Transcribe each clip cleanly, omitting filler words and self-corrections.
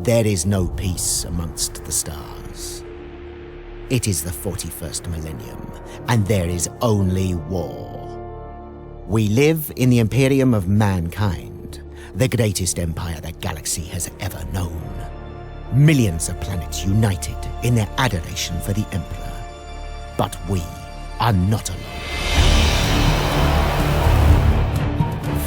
There is no peace amongst the stars. It is the 41st millennium, and there is only war. We live in the Imperium of Mankind, the greatest empire the galaxy has ever known. Millions of planets united in their adoration for the Emperor. But we are not alone.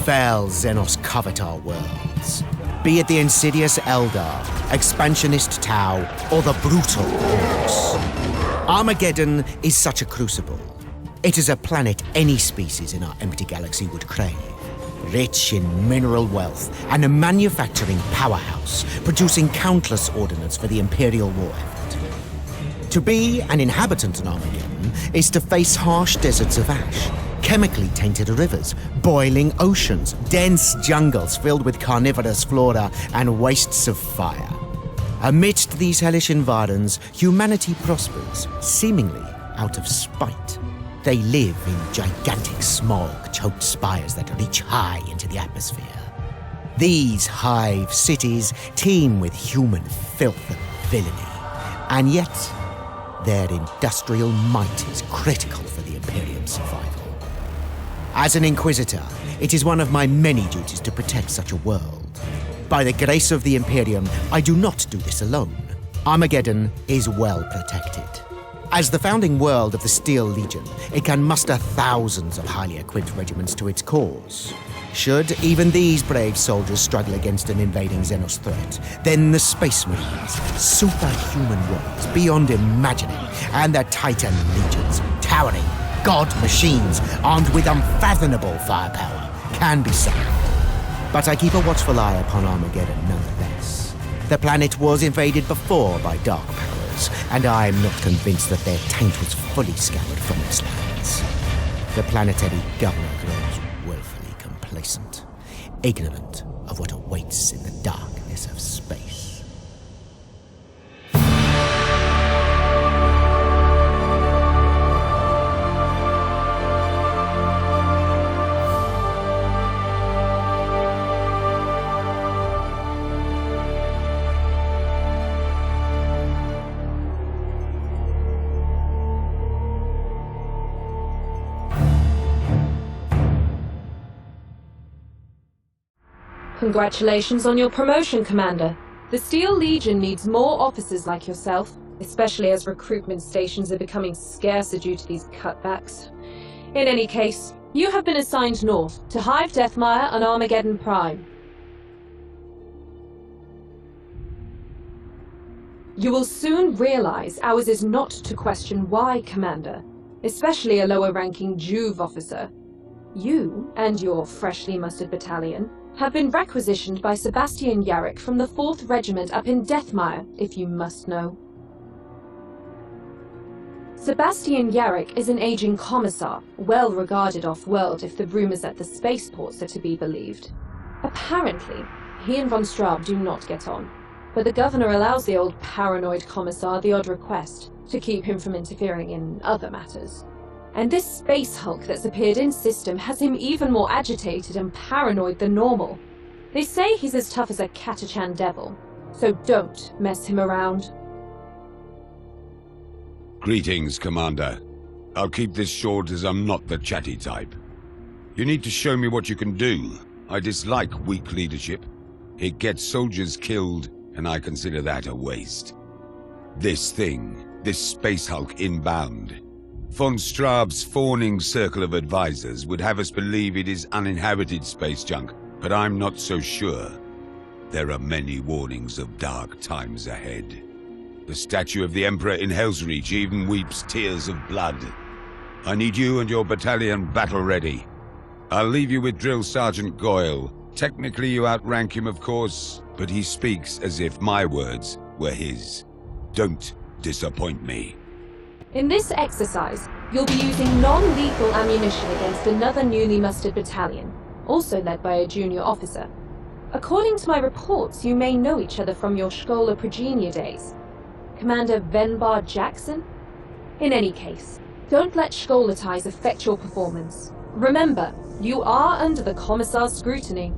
Fell Xenos covet our worlds. Be it the insidious Eldar, expansionist Tau, or the brutal hordes. Armageddon is such a crucible. It is a planet any species in our empty galaxy would crave. Rich in mineral wealth and a manufacturing powerhouse, producing countless ordnance for the Imperial war effort. To be an inhabitant on Armageddon is to face harsh deserts of ash, chemically tainted rivers, boiling oceans, dense jungles filled with carnivorous flora, and wastes of fire. Amidst these hellish environs, humanity prospers, seemingly out of spite. They live in gigantic smog-choked spires that reach high into the atmosphere. These hive cities teem with human filth and villainy, and yet their industrial might is critical for the Imperium's survival. As an Inquisitor, it is one of my many duties to protect such a world. By the grace of the Imperium, I do not do this alone. Armageddon is well protected. As the founding world of the Steel Legion, it can muster thousands of highly equipped regiments to its cause. Should even these brave soldiers struggle against an invading Xenos threat, then the Space Marines, superhuman warriors beyond imagining, and the Titan legions, towering god machines armed with unfathomable firepower, can be summoned. But I keep a watchful eye upon Armageddon nonetheless. The planet was invaded before by dark powers, and I'm not convinced that their taint was fully scoured from its lands. The planetary governor grows woefully complacent, ignorant of what awaits in the darkness of space. Congratulations on your promotion, Commander. The Steel Legion needs more officers like yourself, especially as recruitment stations are becoming scarcer due to these cutbacks. In any case, you have been assigned north to Hive Deathmire and Armageddon Prime. You will soon realize ours is not to question why, Commander, especially a lower-ranking Juve officer. You and your freshly mustered battalion have been requisitioned by Sebastian Yarrick from the 4th Regiment up in Deathmire, if you must know. Sebastian Yarrick is an aging commissar, well regarded off-world if the rumors at the spaceports are to be believed. Apparently, he and von Straub do not get on, but the governor allows the old paranoid commissar the odd request to keep him from interfering in other matters. And this space hulk that's appeared in system has him even more agitated and paranoid than normal. They say he's as tough as a Catachan devil, so don't mess him around. Greetings, Commander. I'll keep this short as I'm not the chatty type. You need to show me what you can do. I dislike weak leadership. It gets soldiers killed, and I consider that a waste. This thing, this space hulk inbound. Von Straub's fawning circle of advisors would have us believe it is uninhabited space junk, but I'm not so sure. There are many warnings of dark times ahead. The statue of the Emperor in Helsreach even weeps tears of blood. I need you and your battalion battle-ready. I'll leave you with Drill Sergeant Goyle. Technically you outrank him, of course, but he speaks as if my words were his. Don't disappoint me. In this exercise, you'll be using non-lethal ammunition against another newly mustered battalion, also led by a junior officer. According to my reports, you may know each other from your Schola Progenia days. Commander Venbar Jackson? In any case, don't let Schola ties affect your performance. Remember, you are under the Commissar's scrutiny.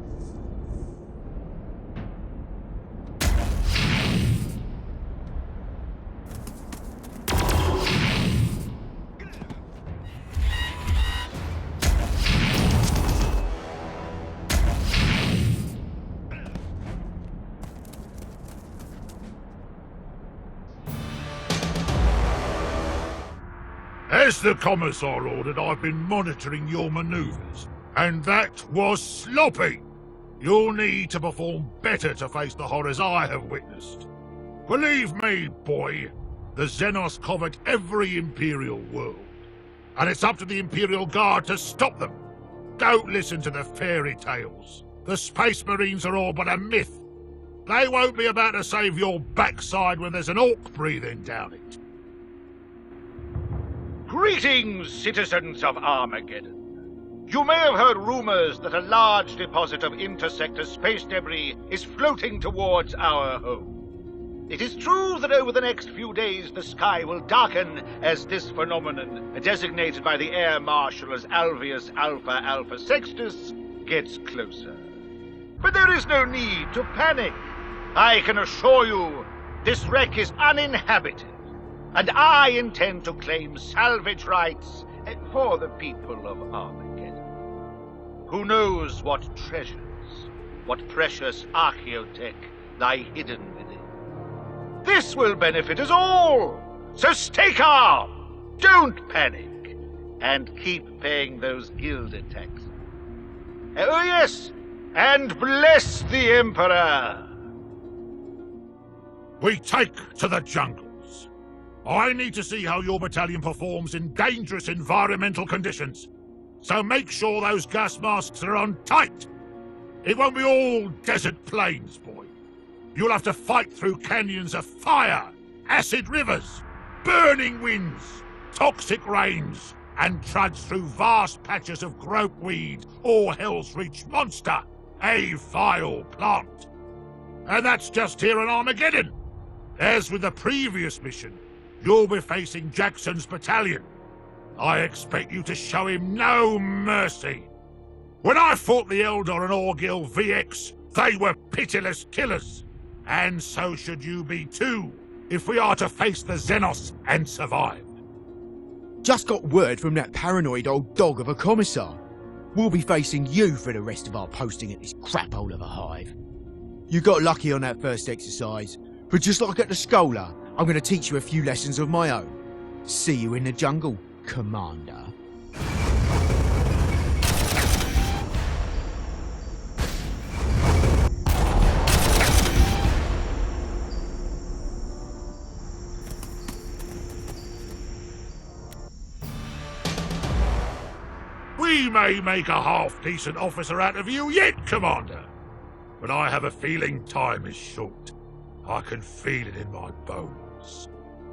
As the Commissar ordered, I've been monitoring your maneuvers, and that was sloppy. You'll need to perform better to face the horrors I have witnessed. Believe me, boy, the Xenos covet every Imperial world, and it's up to the Imperial Guard to stop them. Don't listen to the fairy tales. The Space Marines are all but a myth. They won't be about to save your backside when there's an orc breathing down it. Greetings, citizens of Armageddon. You may have heard rumors that a large deposit of intersector space debris is floating towards our home. It is true that over the next few days the sky will darken as this phenomenon, designated by the Air Marshal as Alveus Alpha Alpha Sextus, gets closer. But there is no need to panic. I can assure you, this wreck is uninhabited, and I intend to claim salvage rights for the people of Armageddon. Who knows what treasures, what precious archaeotech lie hidden within. This will benefit us all, so stay calm, don't panic, and keep paying those gilder taxes. Oh yes, and bless the Emperor! We take to the jungles. I need to see how your battalion performs in dangerous environmental conditions. So make sure those gas masks are on tight. It won't be all desert plains, boy. You'll have to fight through canyons of fire, acid rivers, burning winds, toxic rains, and trudge through vast patches of gropeweed or Helsreach monster, a vile plant. And that's just here in Armageddon. As with the previous mission, you'll be facing Jackson's battalion. I expect you to show him no mercy. When I fought the Eldar and Orgil VX, they were pitiless killers. And so should you be too, if we are to face the Xenos and survive. Just got word from that paranoid old dog of a commissar. We'll be facing you for the rest of our posting at this crap hole of a hive. You got lucky on that first exercise, but just like at the Scholar, I'm going to teach you a few lessons of my own. See you in the jungle, Commander. We may make a half-decent officer out of you yet, Commander. But I have a feeling time is short. I can feel it in my bones.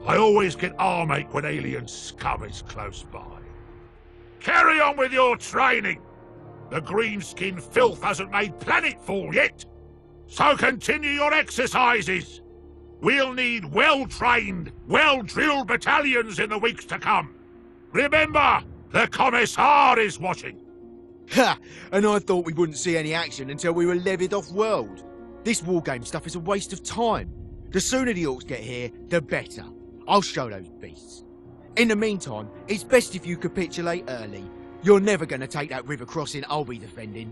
I always get armache when alien scum is close by. Carry on with your training. The greenskin filth hasn't made planetfall yet. So continue your exercises. We'll need well-trained, well-drilled battalions in the weeks to come. Remember, the Commissar is watching. Ha! And I thought we wouldn't see any action until we were levied off-world. This wargame stuff is a waste of time. The sooner the orcs get here, the better. I'll show those beasts. In the meantime, it's best if you capitulate early. You're never going to take that river crossing I'll be defending.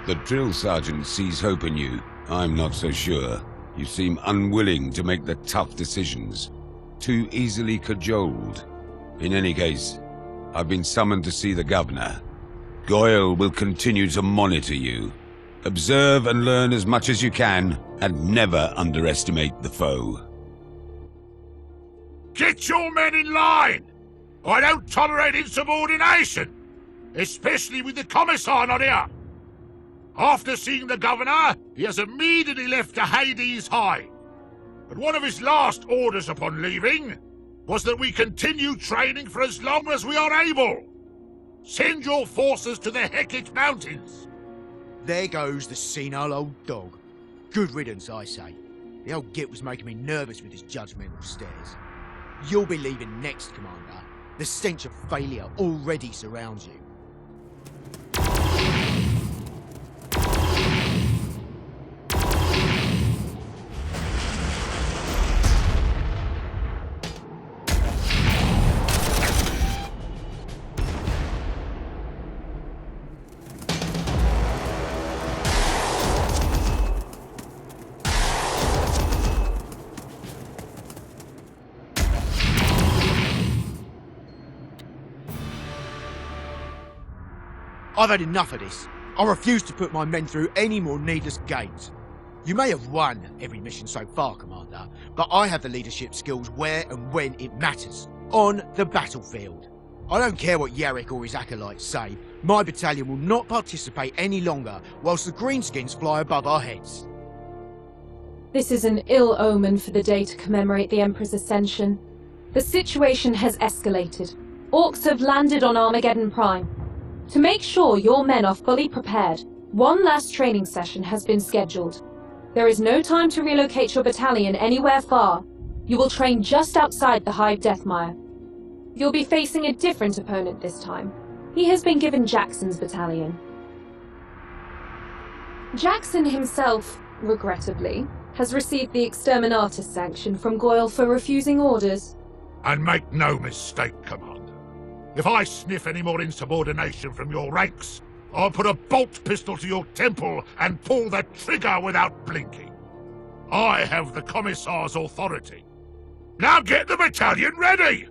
The drill sergeant sees hope in you. I'm not so sure. You seem unwilling to make the tough decisions. Too easily cajoled. In any case, I've been summoned to see the governor. Goyle will continue to monitor you. Observe and learn as much as you can, and never underestimate the foe. Get your men in line! I don't tolerate insubordination, especially with the Commissar not here. After seeing the governor, he has immediately left to Hades Hive. But one of his last orders upon leaving was that we continue training for as long as we are able. Send your forces to the Hecate Mountains. There goes the senile old dog. Good riddance, I say. The old git was making me nervous with his judgmental stares. You'll be leaving next, Commander. The stench of failure already surrounds you. I've had enough of this. I refuse to put my men through any more needless games. You may have won every mission so far, Commander, but I have the leadership skills where and when it matters. On the battlefield. I don't care what Yarrick or his acolytes say. My battalion will not participate any longer whilst the greenskins fly above our heads. This is an ill omen for the day to commemorate the Emperor's ascension. The situation has escalated. Orcs have landed on Armageddon Prime. To make sure your men are fully prepared, one last training session has been scheduled. There is no time to relocate your battalion anywhere far. You will train just outside the Hive Deathmire. You'll be facing a different opponent this time. He has been given Jackson's battalion. Jackson himself, regrettably, has received the Exterminatus sanction from Goyle for refusing orders. And make no mistake, Commander. If I sniff any more insubordination from your ranks, I'll put a bolt pistol to your temple and pull the trigger without blinking. I have the Commissar's authority. Now get the battalion ready!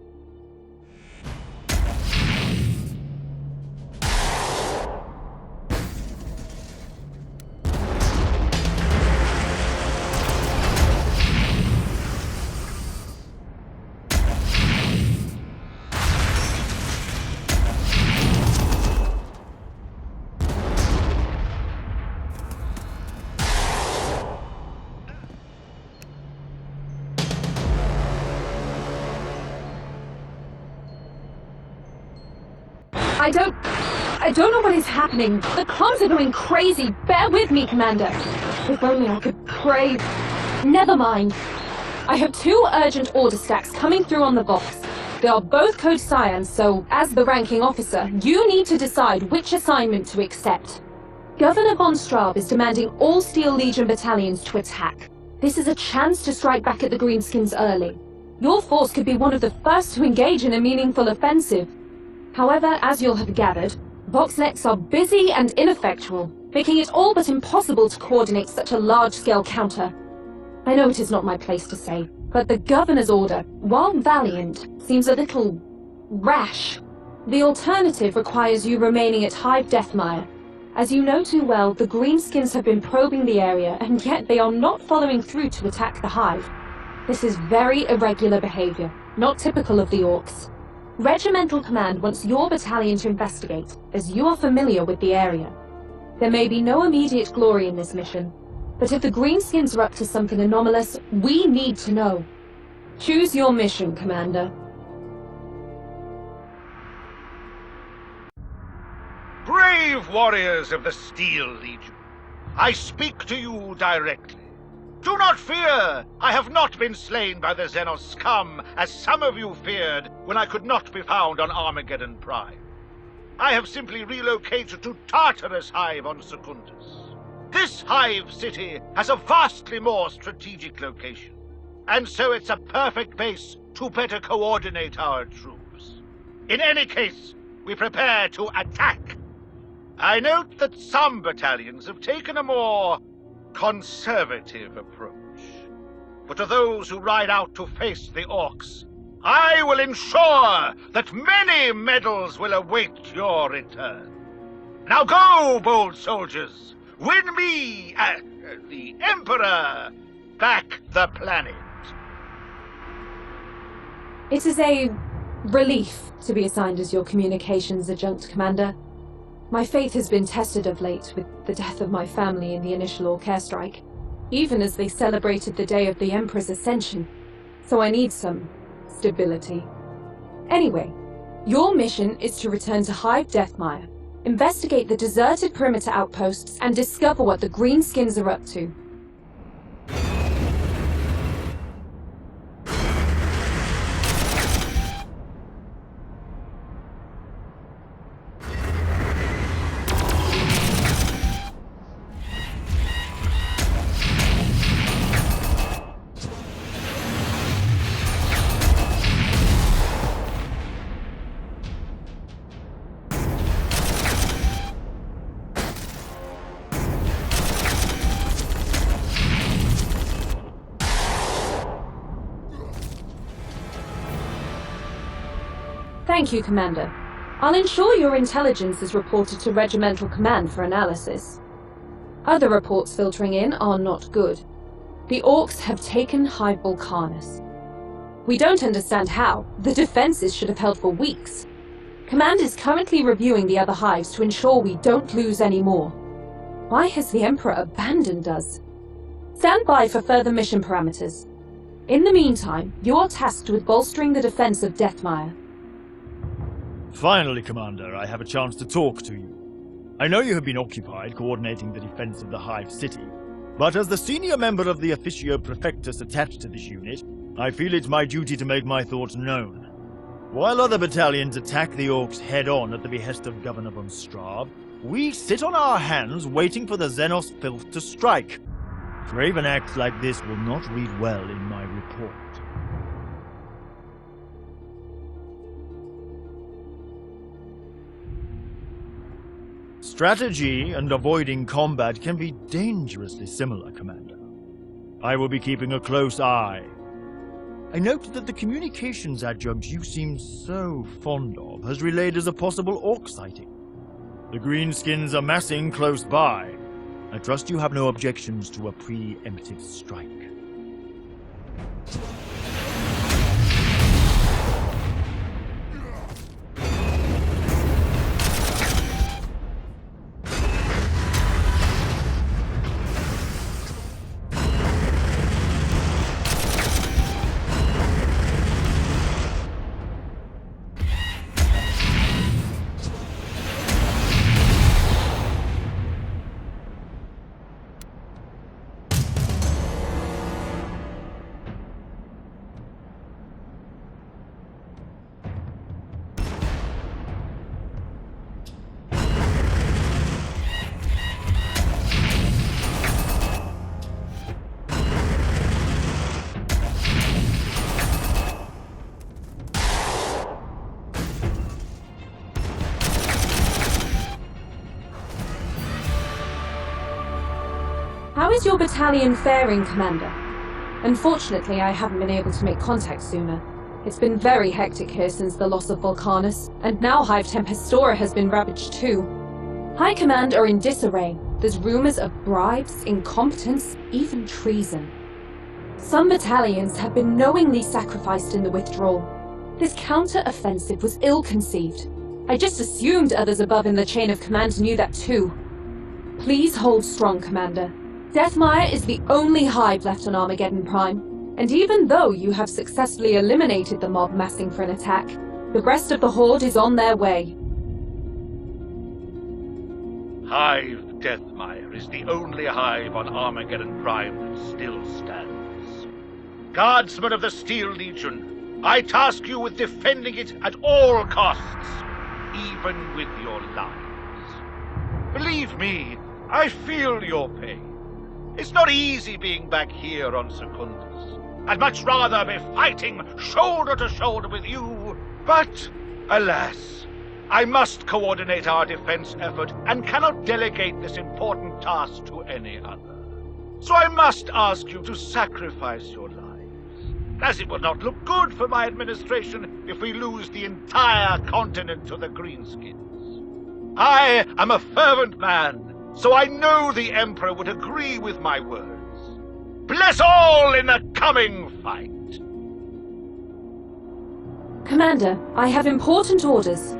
I don't know what is happening. The comms are going crazy. Bear with me, Commander. If only I could pray. Never mind. I have 2 urgent order stacks coming through on the box. They are both code cyans, so as the ranking officer, you need to decide which assignment to accept. Governor von Straub is demanding all Steel Legion battalions to attack. This is a chance to strike back at the Greenskins early. Your force could be one of the first to engage in a meaningful offensive. However, as you'll have gathered, Voxnets are busy and ineffectual, making it all but impossible to coordinate such a large-scale counter. I know it is not my place to say, but the Governor's order, while valiant, seems a little rash. The alternative requires you remaining at Hive Deathmire. As you know too well, the Greenskins have been probing the area, and yet they are not following through to attack the Hive. This is very irregular behavior, not typical of the Orcs. Regimental Command wants your battalion to investigate, as you are familiar with the area. There may be no immediate glory in this mission, but if the Greenskins are up to something anomalous, we need to know. Choose your mission, Commander. Brave warriors of the Steel Legion, I speak to you directly. Do not fear! I have not been slain by the Xenos scum, as some of you feared when I could not be found on Armageddon Prime. I have simply relocated to Tartarus Hive on Secundus. This Hive city has a vastly more strategic location, and so it's a perfect base to better coordinate our troops. In any case, we prepare to attack. I note that some battalions have taken a more conservative approach. But to those who ride out to face the Orcs, I will ensure that many medals will await your return. Now go, bold soldiers! Win me, the Emperor, back the planet! It is a relief to be assigned as your communications adjunct, Commander. My faith has been tested of late with the death of my family in the initial Orc airstrike, even as they celebrated the day of the Emperor's ascension, so I need some stability. Anyway, your mission is to return to Hive Deathmire, investigate the deserted perimeter outposts, and discover what the Greenskins are up to. Thank you, Commander. I'll ensure your intelligence is reported to Regimental Command for analysis. Other reports filtering in are not good. The Orcs have taken Hive Vulcanus. We don't understand how. The defenses should have held for weeks. Command is currently reviewing the other hives to ensure we don't lose any more. Why has the Emperor abandoned us? Stand by for further mission parameters. In the meantime, you are tasked with bolstering the defense of Deathmire. Finally, Commander, I have a chance to talk to you. I know you have been occupied coordinating the defense of the Hive City, but as the senior member of the Officio Prefectus attached to this unit, I feel it's my duty to make my thoughts known. While other battalions attack the Orcs head-on at the behest of Governor von Straub, we sit on our hands waiting for the Xenos filth to strike. Craven acts like this will not read well in my report. Strategy and avoiding combat can be dangerously similar, Commander. I will be keeping a close eye. I note that the communications adjunct you seem so fond of has relayed as a possible Orc sighting. The Greenskins are massing close by. I trust you have no objections to a pre-emptive strike. How is your battalion faring, Commander? Unfortunately, I haven't been able to make contact sooner. It's been very hectic here since the loss of Vulcanus, and now Hive Tempestora has been ravaged too. High Command are in disarray. There's rumors of bribes, incompetence, even treason. Some battalions have been knowingly sacrificed in the withdrawal. This counter-offensive was ill-conceived. I just assumed others above in the chain of command knew that too. Please hold strong, Commander. Deathmire is the only hive left on Armageddon Prime, and even though you have successfully eliminated the mob massing for an attack, the rest of the Horde is on their way. Hive Deathmire is the only hive on Armageddon Prime that still stands. Guardsmen of the Steel Legion, I task you with defending it at all costs, even with your lives. Believe me, I feel your pain. It's not easy being back here on Secundus. I'd much rather be fighting shoulder to shoulder with you, but alas, I must coordinate our defense effort and cannot delegate this important task to any other. So I must ask you to sacrifice your lives, as it will not look good for my administration if we lose the entire continent to the Greenskins. I am a fervent man, so I know the Emperor would agree with my words. Bless all in the coming fight! Commander, I have important orders.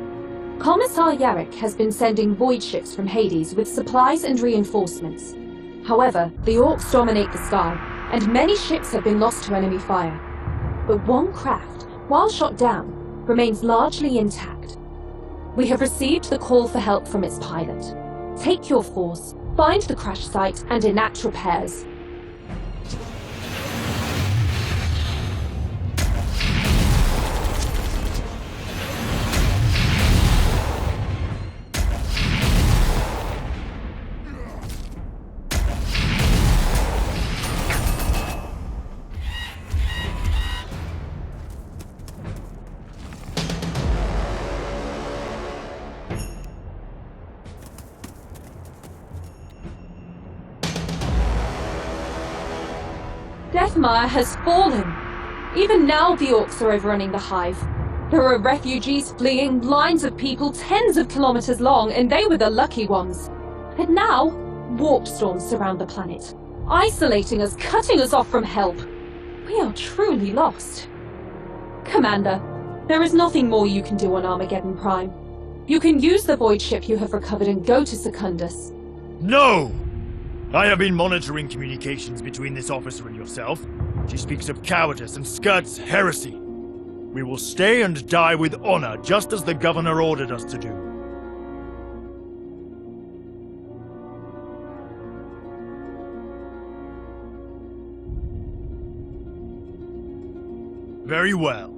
Commissar Yarrick has been sending void ships from Hades with supplies and reinforcements. However, the Orcs dominate the sky, and many ships have been lost to enemy fire. But one craft, while shot down, remains largely intact. We have received the call for help from its pilot. Take your force, find the crash site, and enact repairs. Deathmire has fallen! Even now the Orcs are overrunning the Hive. There were refugees fleeing, lines of people tens of kilometers long, and they were the lucky ones. And now, warp storms surround the planet, isolating us, cutting us off from help. We are truly lost. Commander, there is nothing more you can do on Armageddon Prime. You can use the void ship you have recovered and go to Secundus. No! I have been monitoring communications between this officer and yourself. She speaks of cowardice and skirts heresy. We will stay and die with honor, just as the governor ordered us to do. Very well.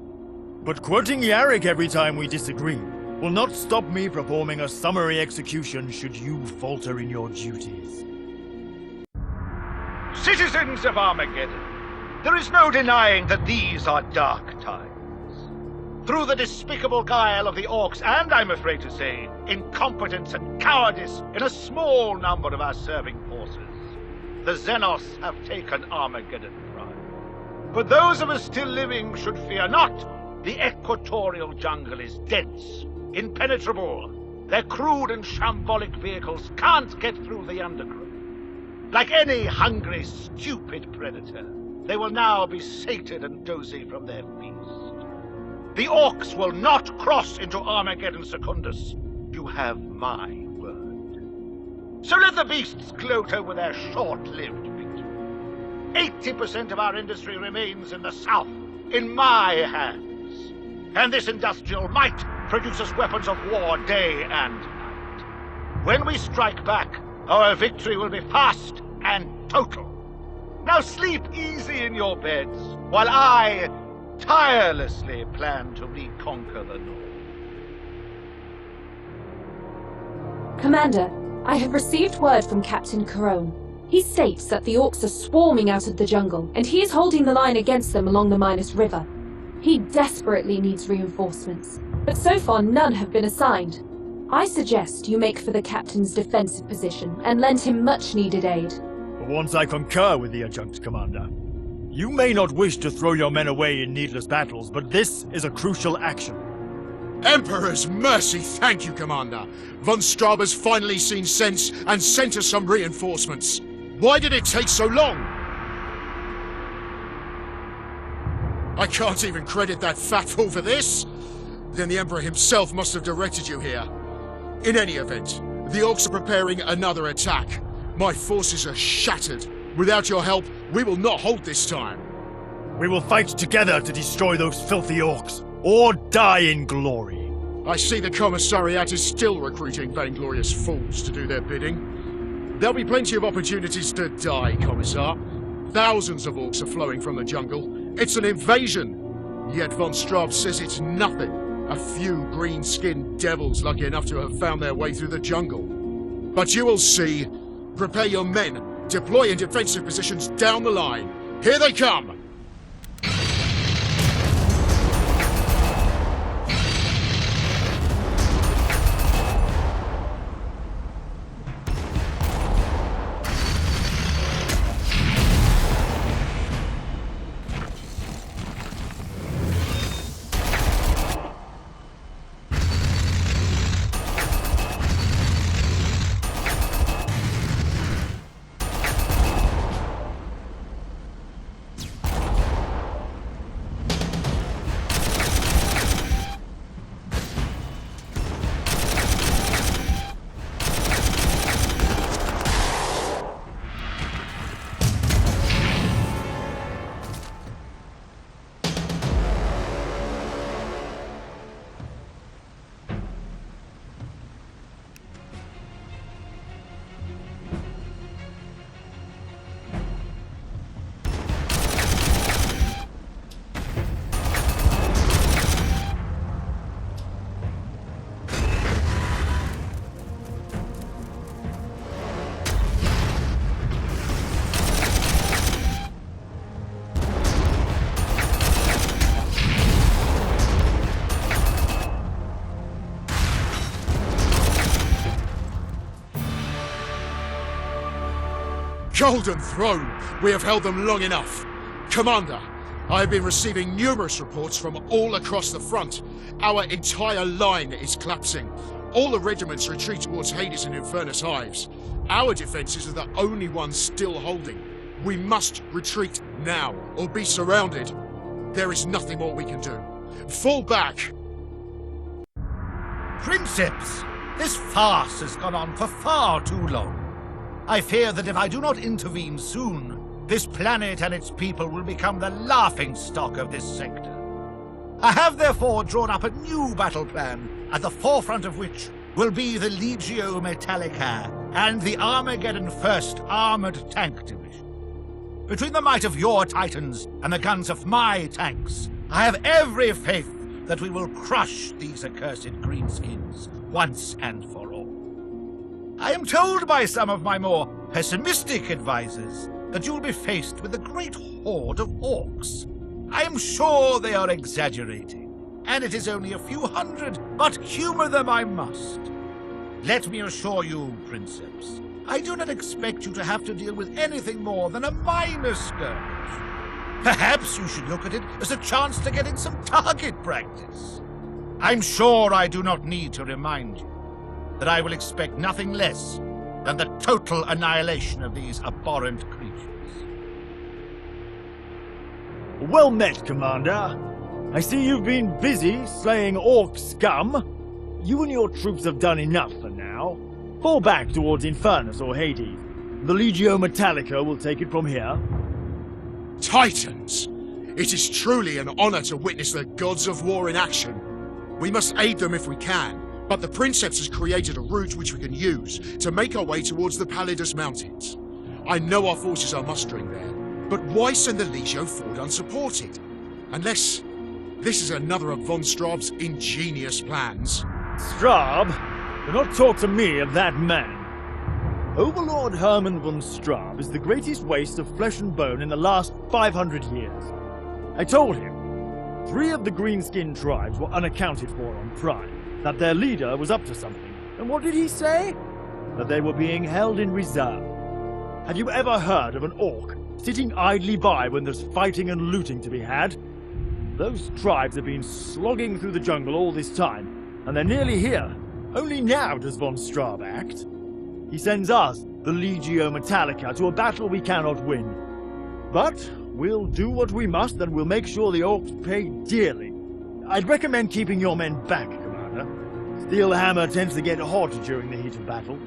But quoting Yarrick every time we disagree will not stop me performing a summary execution should you falter in your duties. Citizens of Armageddon, there is no denying that these are dark times. Through the despicable guile of the Orcs, and I'm afraid to say, incompetence and cowardice in a small number of our serving forces, the Xenos have taken Armageddon Prime. But those of us still living should fear not. The equatorial jungle is dense, impenetrable. Their crude and shambolic vehicles can't get through the undergrowth. Like any hungry, stupid predator, they will now be sated and dozy from their feast. The Orcs will not cross into Armageddon Secundus. You have my word. So let the beasts gloat over their short-lived victory. 80% of our industry remains in the south, in my hands. And this industrial might produces weapons of war day and night. When we strike back, our victory will be fast and total. Now sleep easy in your beds, while I tirelessly plan to reconquer the North. Commander, I have received word from Captain Acheron. He states that the Orcs are swarming out of the jungle, and he is holding the line against them along the Minos River. He desperately needs reinforcements, but so far none have been assigned. I suggest you make for the Captain's defensive position and lend him much-needed aid. For once I concur with the Adjunct Commander. You may not wish to throw your men away in needless battles, but this is a crucial action. Emperor's mercy, thank you, Commander. Von Straub has finally seen sense and sent us some reinforcements. Why did it take so long? I can't even credit that fat fool for this. Then the Emperor himself must have directed you here. In any event, the Orcs are preparing another attack. My forces are shattered. Without your help, we will not hold this time. We will fight together to destroy those filthy Orcs, or die in glory. I see the Commissariat is still recruiting vainglorious fools to do their bidding. There'll be plenty of opportunities to die, Commissar. Thousands of Orcs are flowing from the jungle. It's an invasion. Yet Von Straub says it's nothing. A few green-skinned devils lucky enough to have found their way through the jungle. But you will see. Prepare your men. Deploy in defensive positions down the line. Here they come! Golden Throne! We have held them long enough. Commander, I have been receiving numerous reports from all across the front. Our entire line is collapsing. All the regiments retreat towards Hades and Infernus hives. Our defences are the only ones still holding. We must retreat now, or be surrounded. There is nothing more we can do. Fall back! Princeps, this farce has gone on for far too long. I fear that if I do not intervene soon, this planet and its people will become the laughingstock of this sector. I have therefore drawn up a new battle plan, at the forefront of which will be the Legio Metallica and the Armageddon 1st Armored Tank Division. Between the might of your Titans and the guns of my tanks, I have every faith that we will crush these accursed greenskins once and for all. I am told by some of my more pessimistic advisors that you'll be faced with a great horde of orcs. I am sure they are exaggerating, and it is only a few hundred, but humor them I must. Let me assure you, Princeps, I do not expect you to have to deal with anything more than a minor skirmish. Perhaps you should look at it as a chance to get in some target practice. I'm sure I do not need to remind you that I will expect nothing less than the total annihilation of these abhorrent creatures. Well met, Commander. I see you've been busy slaying orc scum. You and your troops have done enough for now. Fall back towards Infernus or Hades. The Legio Metallica will take it from here. Titans! It is truly an honor to witness the gods of war in action. We must aid them if we can, but the Princeps has created a route which we can use to make our way towards the Pallidus Mountains. I know our forces are mustering there, but why send the Legio forward unsupported? Unless this is another of von Straub's ingenious plans. Straub? Do not talk to me of that man. Overlord Hermann von Straub is the greatest waste of flesh and bone in the last 500 years. I told him 3 of the greenskin tribes were unaccounted for on Prime, that their leader was up to something. And what did he say? That they were being held in reserve. Have you ever heard of an orc sitting idly by when there's fighting and looting to be had? Those tribes have been slogging through the jungle all this time, and they're nearly here. Only now does von Straub act. He sends us, the Legio Metallica, to a battle we cannot win. But we'll do what we must, and we'll make sure the orcs pay dearly. I'd recommend keeping your men back, Commander. Steel Hammer tends to get hot during the heat of battle.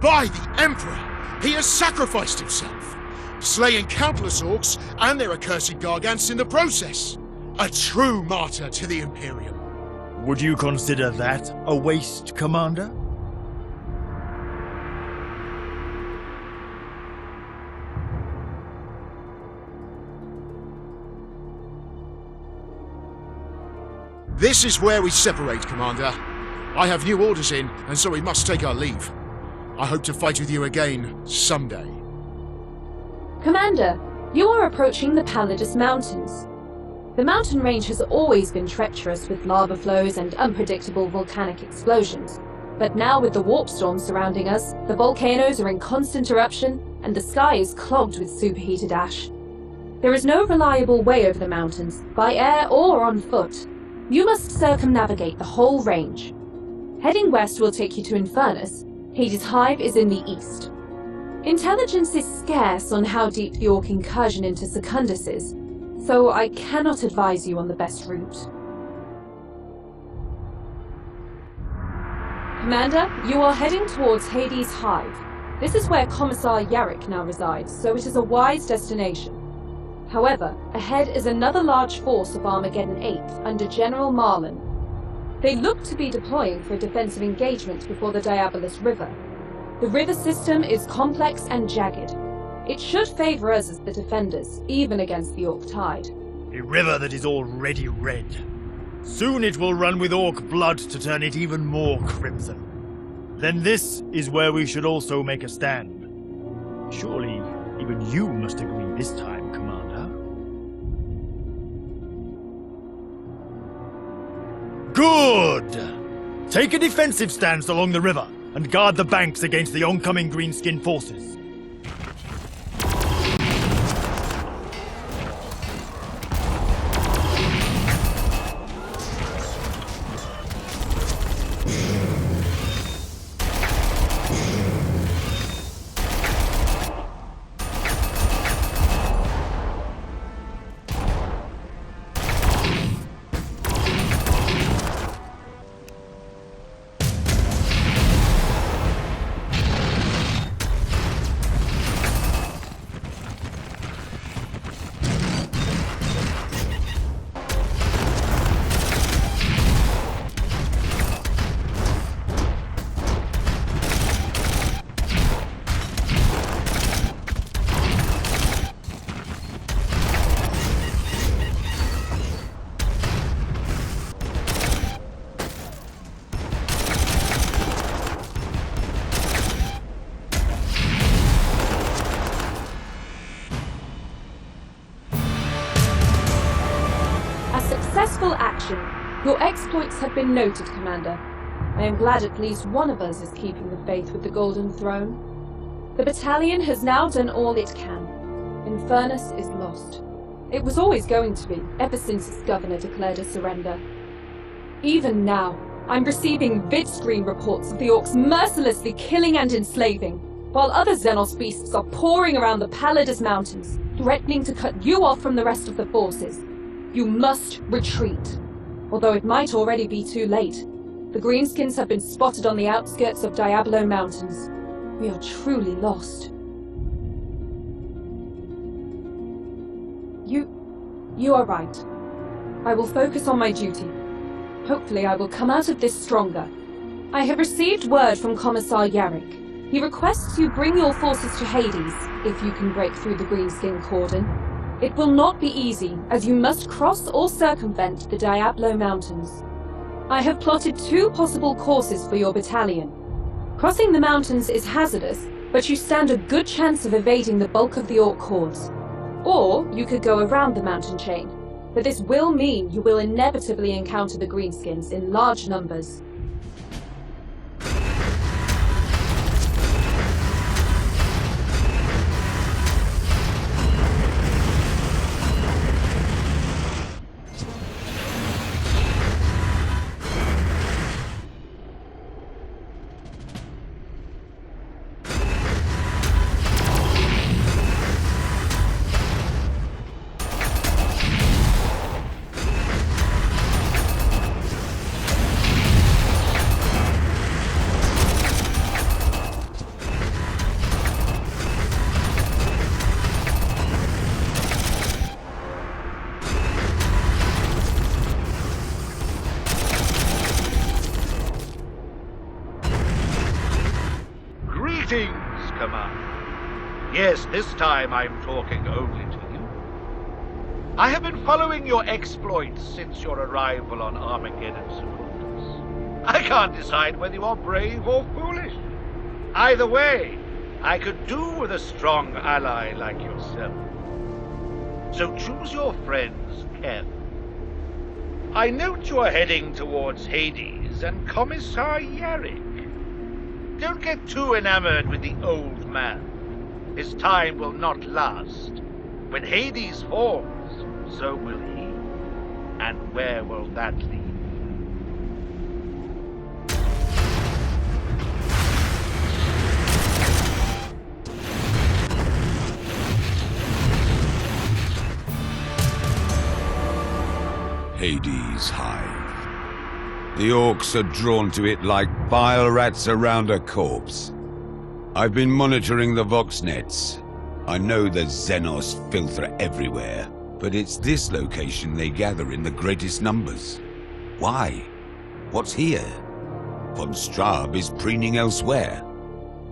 By the Emperor! He has sacrificed himself, slaying countless orcs and their accursed gargants in the process. A true martyr to the Imperium. Would you consider that a waste, Commander? This is where we separate, Commander. I have new orders in, and so we must take our leave. I hope to fight with you again someday. Commander, you are approaching the Pallidus Mountains. The mountain range has always been treacherous with lava flows and unpredictable volcanic explosions. But now with the warp storm surrounding us, the volcanoes are in constant eruption, and the sky is clogged with superheated ash. There is no reliable way over the mountains, by air or on foot. You must circumnavigate the whole range. Heading west will take you to Infernus. Hades' Hive is in the east. Intelligence is scarce on how deep the orc incursion into Secundus is, so I cannot advise you on the best route. Commander, you are heading towards Hades' Hive. This is where Commissar Yarrick now resides, so it is a wise destination. However, ahead is another large force of Armageddon 8th under General Marlin. They look to be deploying for a defensive engagement before the Diabolus River. The river system is complex and jagged. It should favor us as the defenders, even against the Orc tide. A river that is already red. Soon it will run with Orc blood to turn it even more crimson. Then this is where we should also make a stand. Surely, even you must agree this time, Commander. Good! Take a defensive stance along the river and guard the banks against the oncoming greenskin forces. Action. Your exploits have been noted, Commander. I am glad at least one of us is keeping the faith with the Golden Throne. The battalion has now done all it can. Infernus is lost. It was always going to be, ever since its governor declared a surrender. Even now, I'm receiving vid-screen reports of the Orcs mercilessly killing and enslaving, while other Xenos beasts are pouring around the Palidus Mountains, threatening to cut you off from the rest of the forces. You must retreat. Although it might already be too late. The Greenskins have been spotted on the outskirts of Diablo Mountains. We are truly lost. You are right. I will focus on my duty. Hopefully I will come out of this stronger. I have received word from Commissar Yarrick. He requests you bring your forces to Hades, if you can break through the Greenskin cordon. It will not be easy, as you must cross or circumvent the Diablo Mountains. I have plotted 2 possible courses for your battalion. Crossing the mountains is hazardous, but you stand a good chance of evading the bulk of the Orc hordes. Or you could go around the mountain chain, but this will mean you will inevitably encounter the Greenskins in large numbers. Greetings, Commander. Yes, this time I'm talking only to you. I have been following your exploits since your arrival on Armageddon Secundus. I can't decide whether you are brave or foolish. Either way, I could do with a strong ally like yourself. So choose your friends carefully. I note you are heading towards Hades and Commissar Yarrick. Don't get too enamored with the old man. His time will not last. When Hades falls, so will he. And where will that lead? Hades' Hive. The Orcs are drawn to it like bile rats around a corpse. I've been monitoring the Voxnets. I know the Xenos filth are everywhere, but it's this location they gather in the greatest numbers. Why? What's here? Von Straub is preening elsewhere.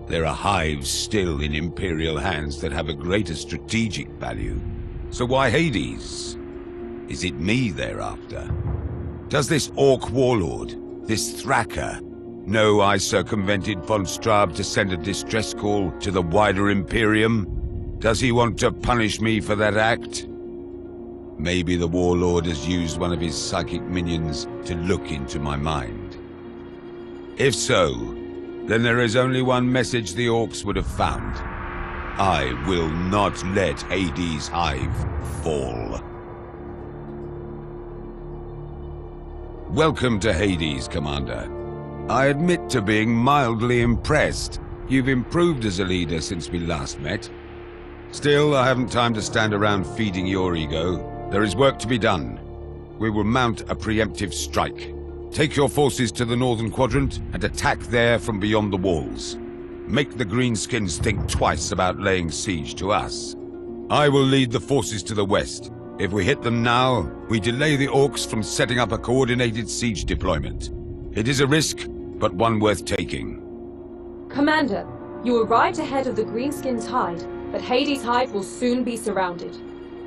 There are hives still in Imperial hands that have a greater strategic value. So why Hades? Is it me they're after? Does this Orc warlord, this Thraka, know I circumvented von Straub to send a distress call to the wider Imperium? Does he want to punish me for that act? Maybe the warlord has used one of his psychic minions to look into my mind. If so, then there is only one message the Orcs would have found. I will not let Hades' Hive fall. Welcome to Hades, Commander. I admit to being mildly impressed. You've improved as a leader since we last met. Still, I haven't time to stand around feeding your ego. There is work to be done. We will mount a preemptive strike. Take your forces to the northern quadrant and attack there from beyond the walls. Make the Greenskins think twice about laying siege to us. I will lead the forces to the west. If we hit them now, we delay the Orcs from setting up a coordinated siege deployment. It is a risk, but one worth taking. Commander, you are right ahead of the Greenskins' hide, but Hades' Hive will soon be surrounded.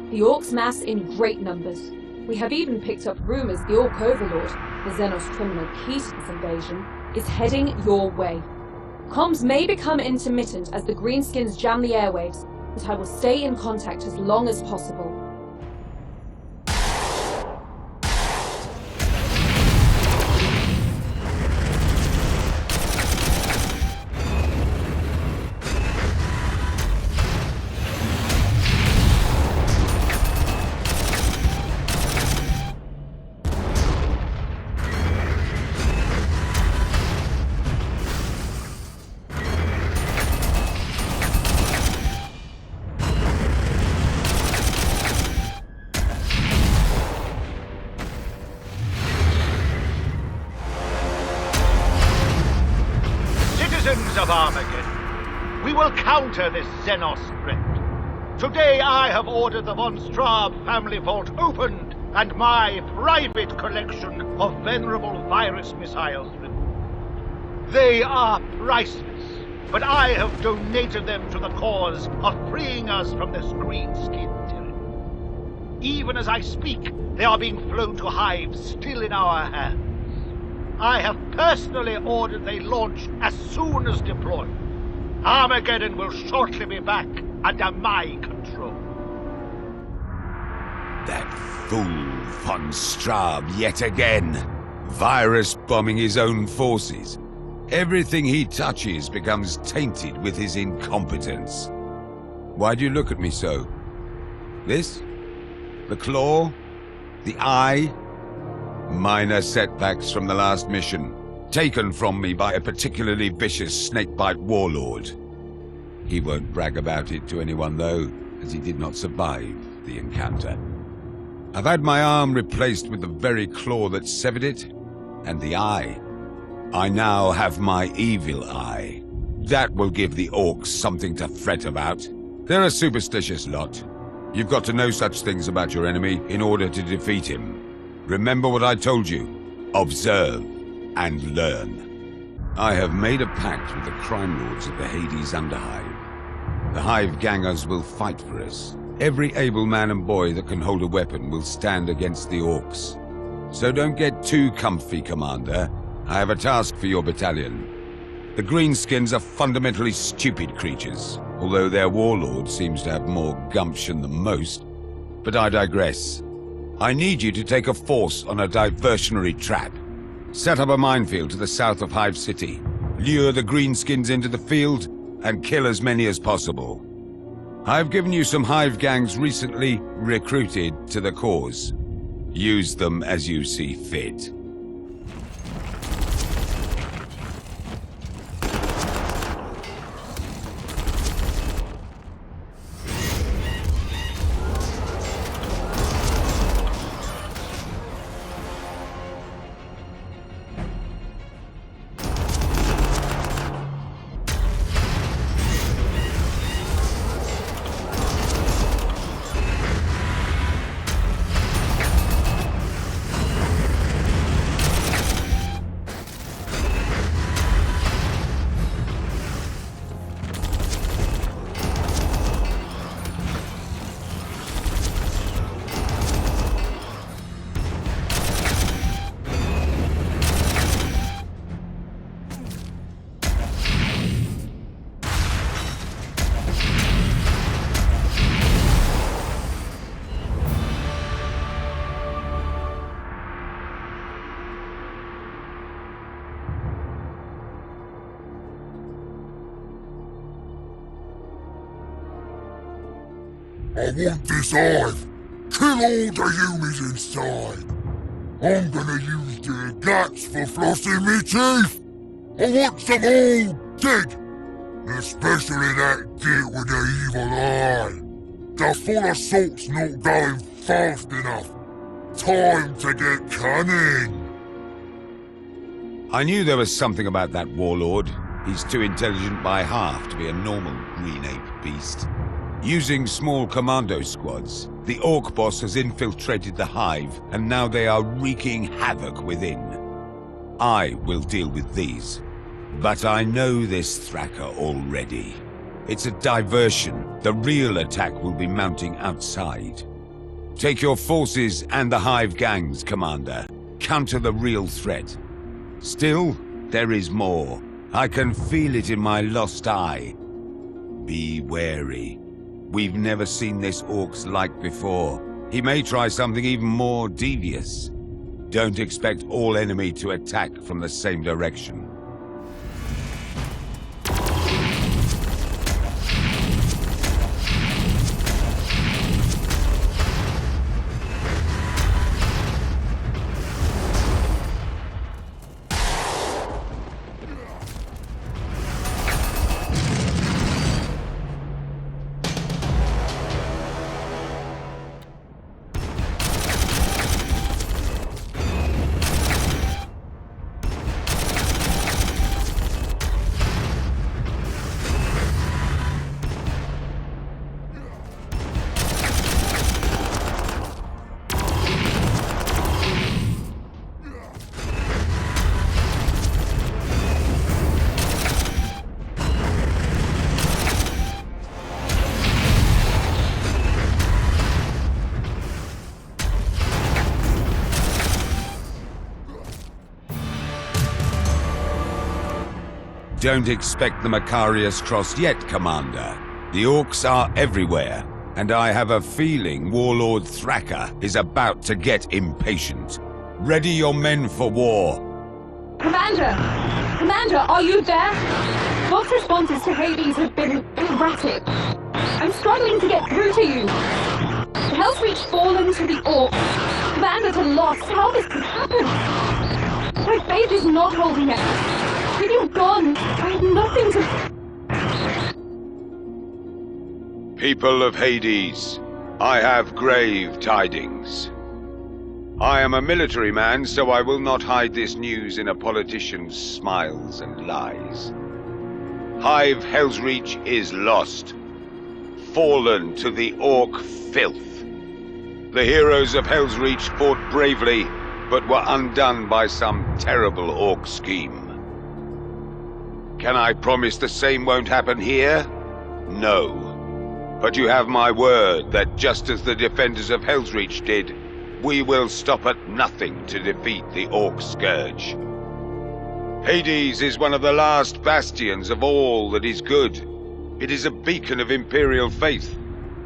The Orcs mass in great numbers. We have even picked up rumors the Orc Overlord, the Xenos criminal key to this invasion, is heading your way. Comms may become intermittent as the Greenskins jam the airwaves, but I will stay in contact as long as possible. Of Armageddon. We will counter this Xenos threat. Today I have ordered the von Straub family vault opened and my private collection of venerable virus missiles removed. They are priceless, but I have donated them to the cause of freeing us from this greenskin tyranny. Even as I speak, they are being flown to Hive still in our hands. I have personally ordered they launch as soon as deployed. Armageddon will shortly be back under my control. That fool von Straub yet again. Virus bombing his own forces. Everything he touches becomes tainted with his incompetence. Why do you look at me so? This? The claw? The eye? Minor setbacks from the last mission, taken from me by a particularly vicious snakebite warlord. He won't brag about it to anyone though, as he did not survive the encounter. I've had my arm replaced with the very claw that severed it, and the eye. I now have my evil eye. That will give the Orcs something to fret about. They're a superstitious lot. You've got to know such things about your enemy in order to defeat him. Remember what I told you. Observe and learn. I have made a pact with the crime lords of the Hades Underhive. The Hive gangers will fight for us. Every able man and boy that can hold a weapon will stand against the Orcs. So don't get too comfy, Commander. I have a task for your battalion. The Greenskins are fundamentally stupid creatures, although their warlord seems to have more gumption than most. But I digress. I need you to take a force on a diversionary trap. Set up a minefield to the south of Hive City. Lure the Greenskins into the field and kill as many as possible. I've given you some Hive gangs recently recruited to the cause. Use them as you see fit. I want this hive. Kill all the humans inside. I'm gonna use their guts for flossing me teeth. I want some all dead. Especially that git with the evil eye. The full assault's not going fast enough. Time to get cunning. I knew there was something about that warlord. He's too intelligent by half to be a normal green ape beast. Using small commando squads, the Orc boss has infiltrated the Hive, and now they are wreaking havoc within. I will deal with these. But I know this Thraka already. It's a diversion. The real attack will be mounting outside. Take your forces and the Hive gangs, Commander. Counter the real threat. Still, there is more. I can feel it in my lost eye. Be wary. We've never seen this Orc's like before. He may try something even more devious. Don't expect all enemy to attack from the same direction. Don't expect the Macarius crossed yet, Commander. The Orcs are everywhere, and I have a feeling Warlord Thraka is about to get impatient. Ready your men for war. Commander! Commander, are you there? God's responses to Hades have been erratic. I'm struggling to get through to you. Helsreach fallen to the Orcs. Commander to lost. How this could happen? My faith is not holding out. With you gone, I have nothing to... People of Hades, I have grave tidings. I am a military man, so I will not hide this news in a politician's smiles and lies. Hive Helsreach is lost, fallen to the Orc filth. The heroes of Helsreach fought bravely, but were undone by some terrible Orc scheme. Can I promise the same won't happen here? No. But you have my word that just as the defenders of Helsreach did, we will stop at nothing to defeat the Orc Scourge. Hades is one of the last bastions of all that is good. It is a beacon of Imperial faith,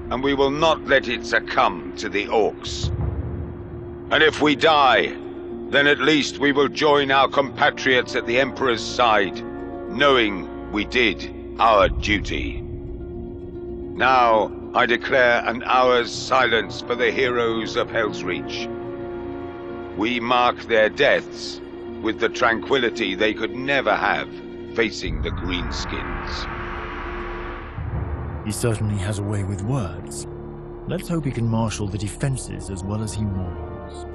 and we will not let it succumb to the Orcs. And if we die, then at least we will join our compatriots at the Emperor's side, knowing we did our duty. Now, I declare an hour's silence for the heroes of Helsreach. We mark their deaths with the tranquility they could never have facing the Greenskins. He certainly has a way with words. Let's hope he can marshal the defenses as well as he warns.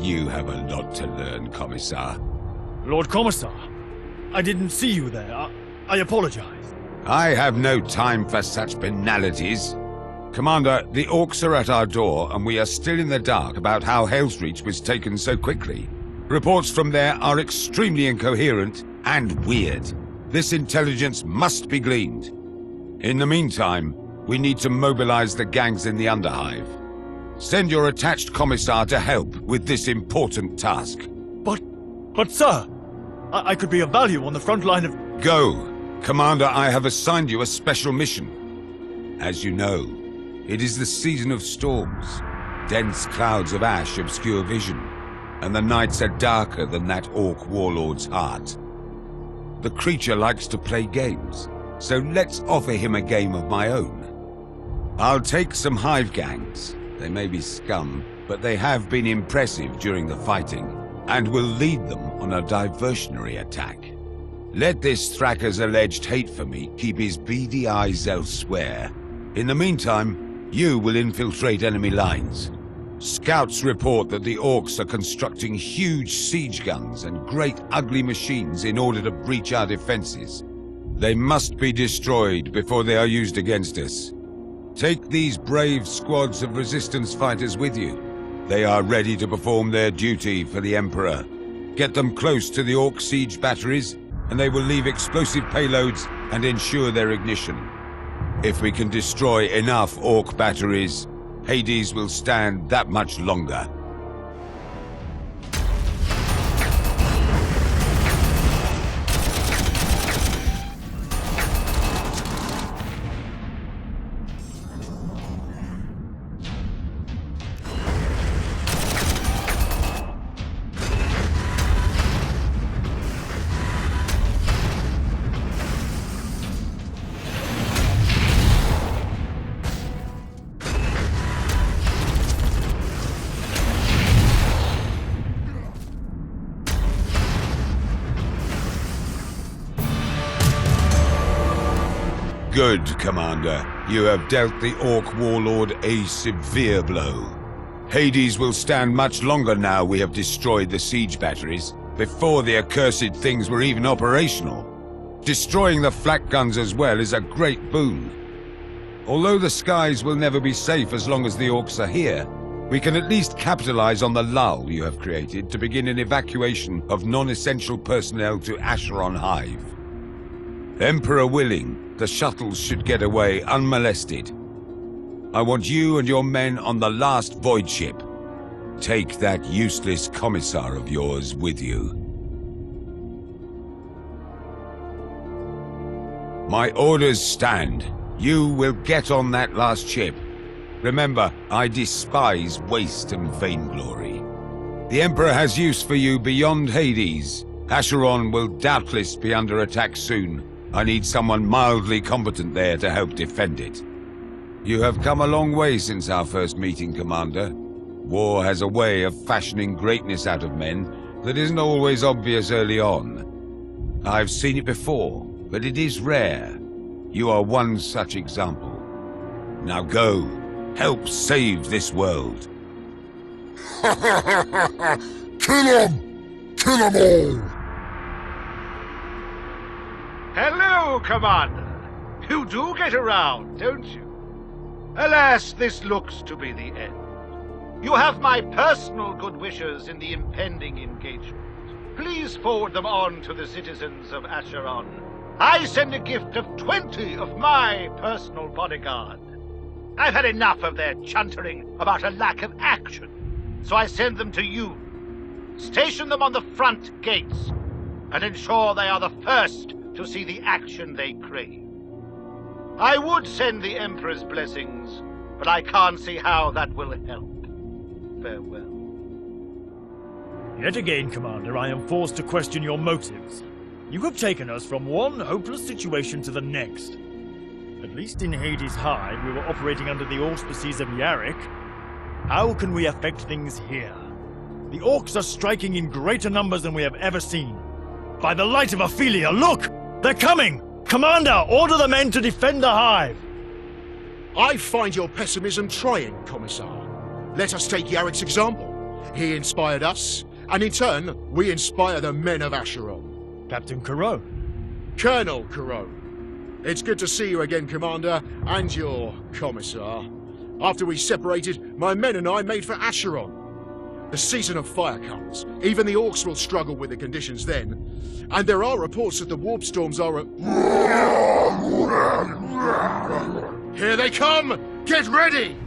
You have a lot to learn, Commissar. Lord Commissar, I didn't see you there. I apologize. I have no time for such banalities. Commander, the Orcs are at our door, and we are still in the dark about how Helsreach was taken so quickly. Reports from there are extremely incoherent and weird. This intelligence must be gleaned. In the meantime, we need to mobilize the gangs in the Underhive. Send your attached Commissar to help with this important task. But sir, I could be of value on the front line of... Go! Commander, I have assigned you a special mission. As you know, it is the season of storms. Dense clouds of ash obscure vision, and the nights are darker than that Orc warlord's heart. The creature likes to play games, so let's offer him a game of my own. I'll take some Hive gangs. They may be scum, but they have been impressive during the fighting, and will lead them on a diversionary attack. Let this Thraka's alleged hate for me keep his beady eyes elsewhere. In the meantime, you will infiltrate enemy lines. Scouts report that the Orcs are constructing huge siege guns and great ugly machines in order to breach our defenses. They must be destroyed before they are used against us. Take these brave squads of resistance fighters with you. They are ready to perform their duty for the Emperor. Get them close to the Orc siege batteries, and they will leave explosive payloads and ensure their ignition. If we can destroy enough Orc batteries, Hades will stand that much longer. Good, Commander. You have dealt the Orc warlord a severe blow. Hades will stand much longer now we have destroyed the siege batteries. Before the accursed things were even operational. Destroying the flak guns as well is a great boon. Although the skies will never be safe as long as the Orcs are here, we can at least capitalize on the lull you have created to begin an evacuation of non-essential personnel to Acheron Hive. Emperor willing, the shuttles should get away unmolested. I want you and your men on the last void ship. Take that useless commissar of yours with you. My orders stand. You will get on that last ship. Remember, I despise waste and vainglory. The Emperor has use for you beyond Hades. Acheron will doubtless be under attack soon. I need someone mildly competent there to help defend it. You have come a long way since our first meeting, Commander. War has a way of fashioning greatness out of men that isn't always obvious early on. I've seen it before, but it is rare. You are one such example. Now go, help save this world. Kill 'em! Kill 'em all! Hello, Commander. You do get around, don't you? Alas, this looks to be the end. You have my personal good wishes in the impending engagement. Please forward them on to the citizens of Acheron. I send a gift of 20 of my personal bodyguard. I've had enough of their chuntering about a lack of action, so I send them to you. Station them on the front gates, and ensure they are the first to see the action they crave. I would send the Emperor's blessings, but I can't see how that will help. Farewell. Yet again, Commander, I am forced to question your motives. You have taken us from one hopeless situation to the next. At least in Hades' Hive, we were operating under the auspices of Yarrick. How can we affect things here? The Orcs are striking in greater numbers than we have ever seen. By the light of Ophelia, look! They're coming! Commander, order the men to defend the Hive! I find your pessimism trying, Commissar. Let us take Yarrick's example. He inspired us, and in turn, we inspire the men of Acheron. Captain Caron. Colonel Caron. It's good to see you again, Commander, and your Commissar. After we separated, my men and I made for Acheron. The season of fire comes. Even the Orcs will struggle with the conditions then. And there are reports that the warp storms are Here they come! Get ready!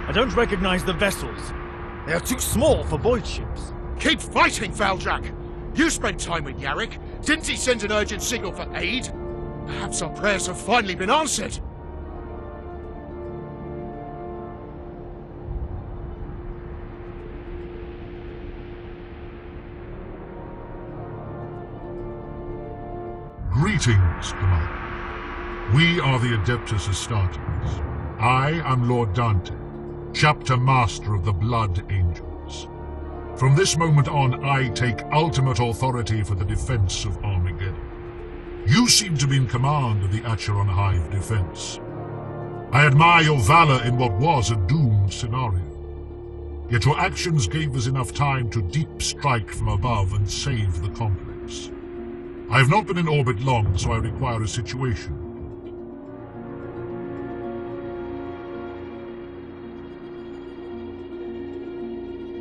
I don't recognize the vessels. They are too small for void ships. Keep fighting, Valjack! You spent time with Yarrick. Didn't he send an urgent signal for aid? Perhaps our prayers have finally been answered. Greetings, Commander. We are the Adeptus Astartes. I am Lord Dante, Chapter Master of the Blood Angels. From this moment on, I take ultimate authority for the defense of Armageddon. You seem to be in command of the Acheron Hive defense. I admire your valor in what was a doomed scenario. Yet your actions gave us enough time to deep strike from above and save the complex. I have not been in orbit long, so I require a situation.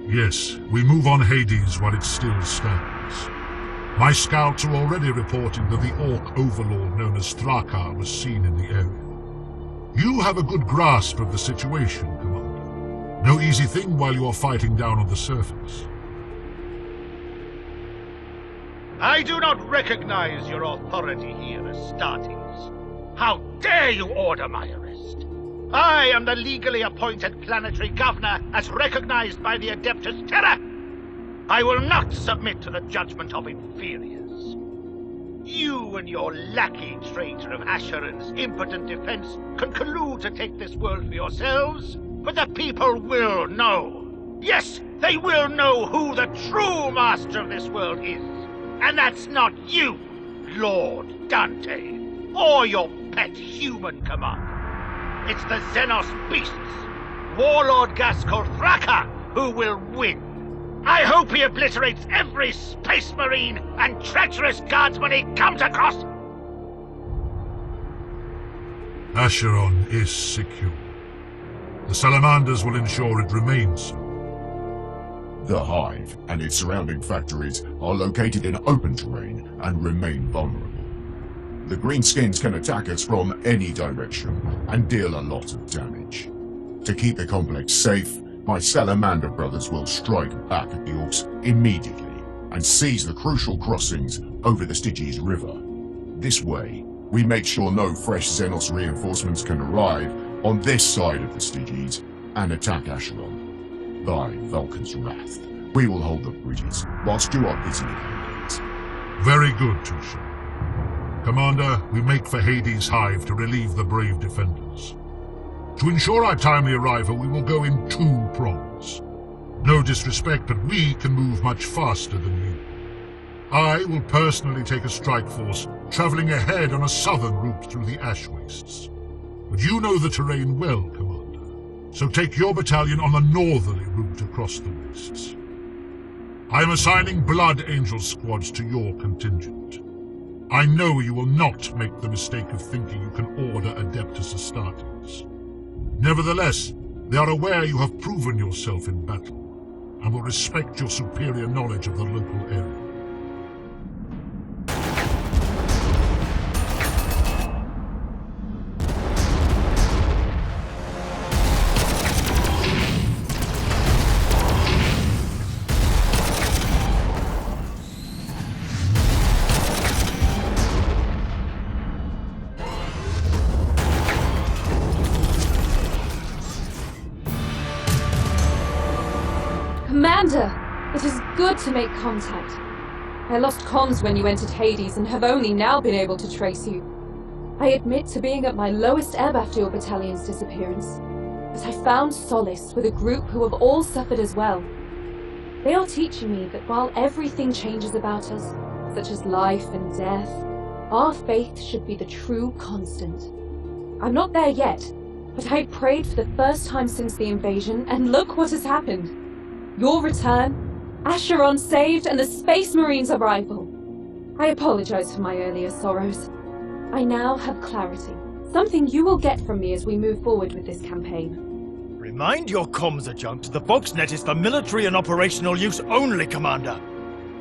Yes, we move on Hades while it still stands. My scouts are already reporting that the Orc overlord known as Thraka was seen in the area. You have a good grasp of the situation, Commander. No easy thing while you are fighting down on the surface. I do not recognize your authority here, Astartes. How dare you order my arrest? I am the legally appointed planetary governor as recognized by the Adeptus Terra. I will not submit to the judgment of inferiors. You and your lackey traitor of Acheron's impotent defense can collude to take this world for yourselves, but the people will know. Yes, they will know who the true master of this world is. And that's not you, Lord Dante, or your pet human commander. It's the Xenos beasts, Warlord Ghazghkull Thraka, who will win. I hope he obliterates every space marine and treacherous guardsman he comes across. Acheron is secure. The Salamanders will ensure it remains so. The Hive and its surrounding factories are located in open terrain and remain vulnerable. The Greenskins can attack us from any direction and deal a lot of damage. To keep the complex safe, my Salamander brothers will strike back at the Orcs immediately and seize the crucial crossings over the Stygies River. This way, we make sure no fresh Xenos reinforcements can arrive on this side of the Stygies and attack Acheron. By Vulcan's wrath, we will hold the bridges whilst you are busy with Hades. Very good, Tusha. Commander, we make for Hades' Hive to relieve the brave defenders. To ensure our timely arrival, we will go in 2 prongs. No disrespect, but we can move much faster than you. I will personally take a strike force, traveling ahead on a southern route through the ash wastes. But you know the terrain well, Commander. So take your battalion on the northerly route across the wastes. I am assigning Blood Angel squads to your contingent. I know you will not make the mistake of thinking you can order Adeptus Astartes. Nevertheless, they are aware you have proven yourself in battle, and will respect your superior knowledge of the local area. Commander! It is good to make contact. I lost comms when you entered Hades and have only now been able to trace you. I admit to being at my lowest ebb after your battalion's disappearance, but I found solace with a group who have all suffered as well. They are teaching me that while everything changes about us, such as life and death, our faith should be the true constant. I'm not there yet, but I prayed for the first time since the invasion, and look what has happened. Your return, Acheron saved, and the Space Marines' arrival. I apologize for my earlier sorrows. I now have clarity, something you will get from me as we move forward with this campaign. Remind your comms adjunct the Voxnet is for military and operational use only, Commander.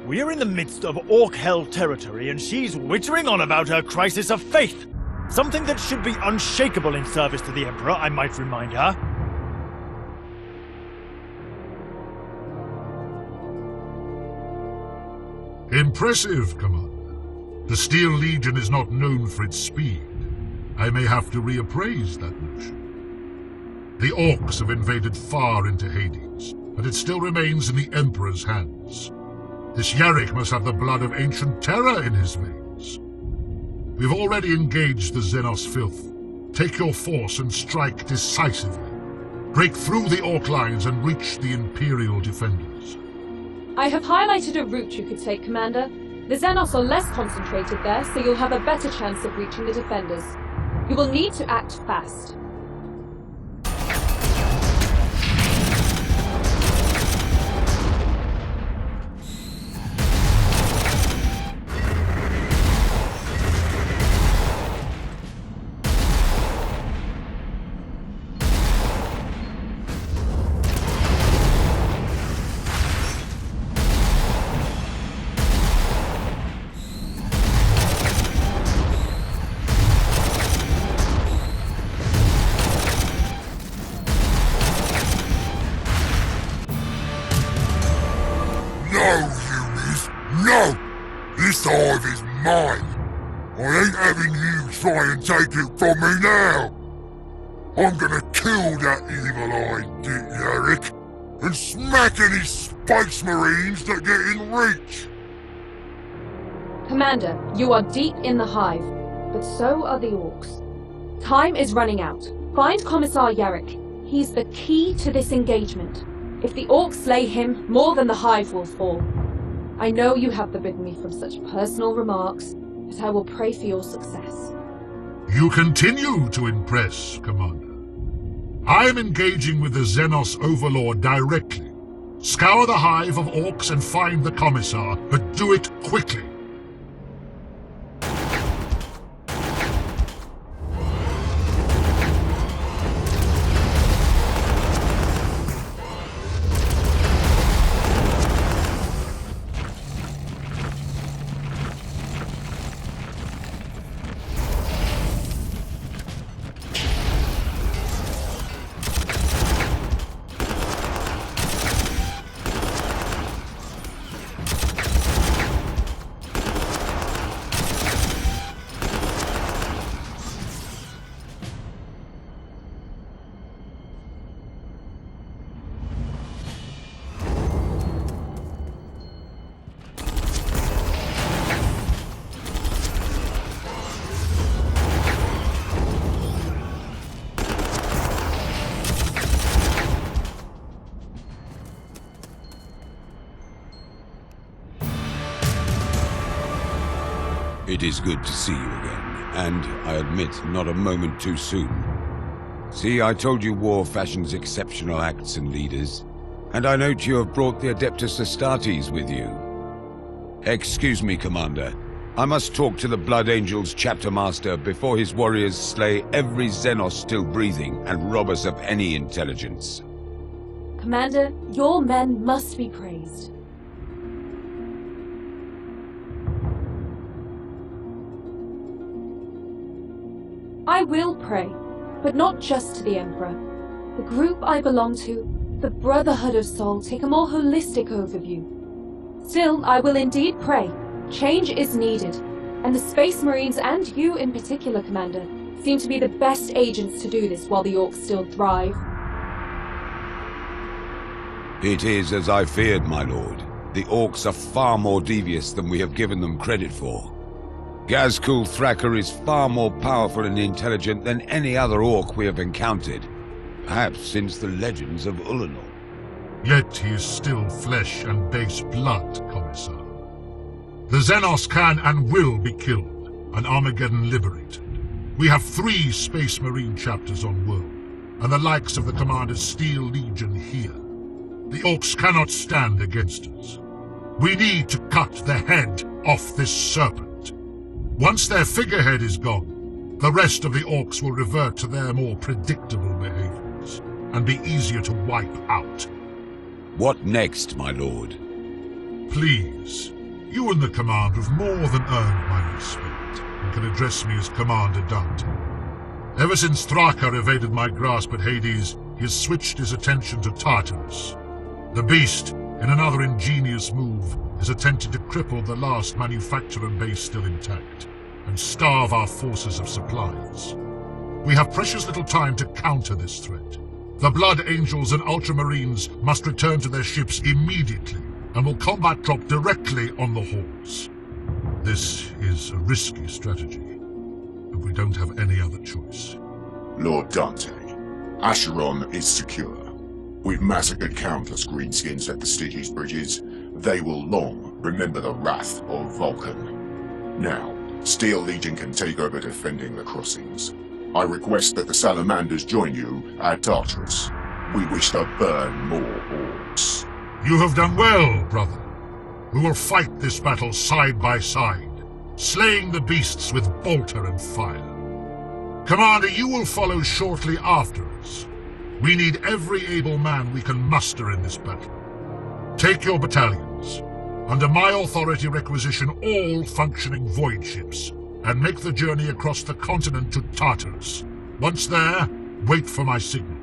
We are in the midst of Orc Hell territory, and she's wittering on about her crisis of faith. Something that should be unshakable in service to the Emperor, I might remind her. Impressive, Commander. The Steel Legion is not known for its speed. I may have to reappraise that notion. The Orcs have invaded far into Hades, but it still remains in the Emperor's hands. This Yarrick must have the blood of ancient terror in his veins. We've already engaged the Xenos filth. Take your force and strike decisively. Break through the Orc lines and reach the Imperial defenders. I have highlighted a route you could take, Commander. The Xenos are less concentrated there, so you'll have a better chance of reaching the defenders. You will need to act fast. This hive is mine. I ain't having you try and take it from me now. I'm gonna kill that evil-eyed Dick Yarrick and smack any space marines that get in reach. Commander, you are deep in the Hive, but so are the Orcs. Time is running out. Find Commissar Yarrick. He's the key to this engagement. If the Orcs slay him, more than the Hive will fall. I know you have forbidden me from such personal remarks, but I will pray for your success. You continue to impress, Commander. I am engaging with the Xenos Overlord directly. Scour the Hive of Orcs and find the Commissar, but do it quickly. It is good to see you again, and, I admit, not a moment too soon. See, I told you war fashions exceptional acts and leaders, and I note you have brought the Adeptus Astartes with you. Excuse me, Commander. I must talk to the Blood Angel's chapter master before his warriors slay every Xenos still breathing and rob us of any intelligence. Commander, your men must be praised. I will pray, but not just to the Emperor. The group I belong to, the Brotherhood of Soul, take a more holistic overview. Still, I will indeed pray. Change is needed, and the Space Marines, and you in particular, Commander, seem to be the best agents to do this while the Orcs still thrive. It is as I feared, my lord. The Orcs are far more devious than we have given them credit for. Ghazghkull Thraka is far more powerful and intelligent than any other Orc we have encountered, perhaps since the legends of Ullanor. Yet he is still flesh and base blood, Commissar. The Xenos can and will be killed, and Armageddon liberated. We have 3 Space Marine chapters on world, and the likes of the Commander's Steel Legion here. The Orcs cannot stand against us. We need to cut the head off this serpent. Once their figurehead is gone, the rest of the Orcs will revert to their more predictable behaviors, and be easier to wipe out. What next, my lord? Please, you and the Commander have more than earned my respect, and can address me as Commander Dante. Ever since Thraka evaded my grasp at Hades, he has switched his attention to Tartarus. The beast, in another ingenious move, has attempted to cripple the last manufacturer base still intact, and starve our forces of supplies. We have precious little time to counter this threat. The Blood Angels and Ultramarines must return to their ships immediately, and will combat drop directly on the hordes. This is a risky strategy, but we don't have any other choice. Lord Dante, Acheron is secure. We've massacred countless greenskins at the Stygies bridges. They will long remember the wrath of Vulcan. Now, Steel Legion can take over defending the crossings. I request that the Salamanders join you at Tartarus. We wish to burn more orcs. You have done well, brother. We will fight this battle side by side, slaying the beasts with bolter and fire. Commander, you will follow shortly after us. We need every able man we can muster in this battle. Take your battalions. Under my authority, requisition all functioning void ships, and make the journey across the continent to Tartarus. Once there, wait for my signal.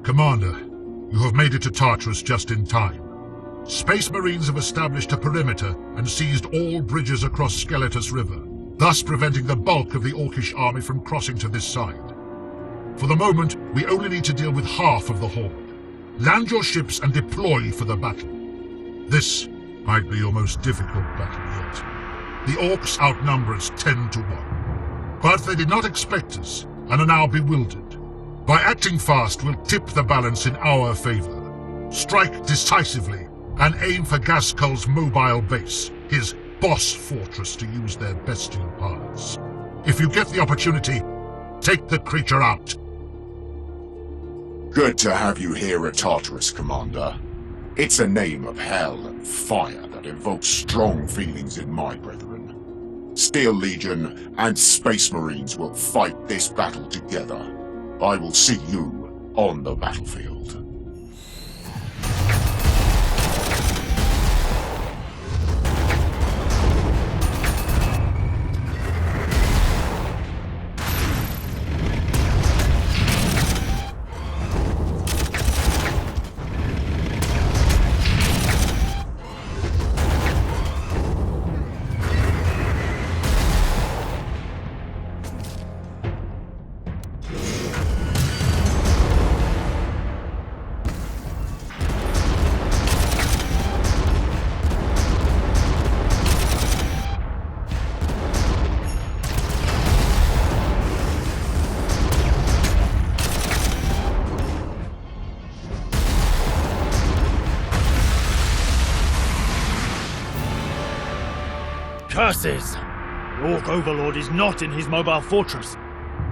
Commander, you have made it to Tartarus just in time. Space Marines have established a perimeter and seized all bridges across Skeletus River, thus preventing the bulk of the Orcish army from crossing to this side. For the moment, we only need to deal with half of the horde. Land your ships and deploy for the battle. This might be your most difficult battle yet. The Orcs outnumber us 10 to 1. But they did not expect us, and are now bewildered. By acting fast, we'll tip the balance in our favor. Strike decisively, and aim for Ghazghkull's mobile base, his boss fortress, to use their bestial powers. If you get the opportunity, take the creature out. Good to have you here at Tartarus, Commander. It's a name of hell and fire that evokes strong feelings in my brethren. Steel Legion and Space Marines will fight this battle together. I will see you on the battlefield. Curses! The Orc Overlord is not in his mobile fortress.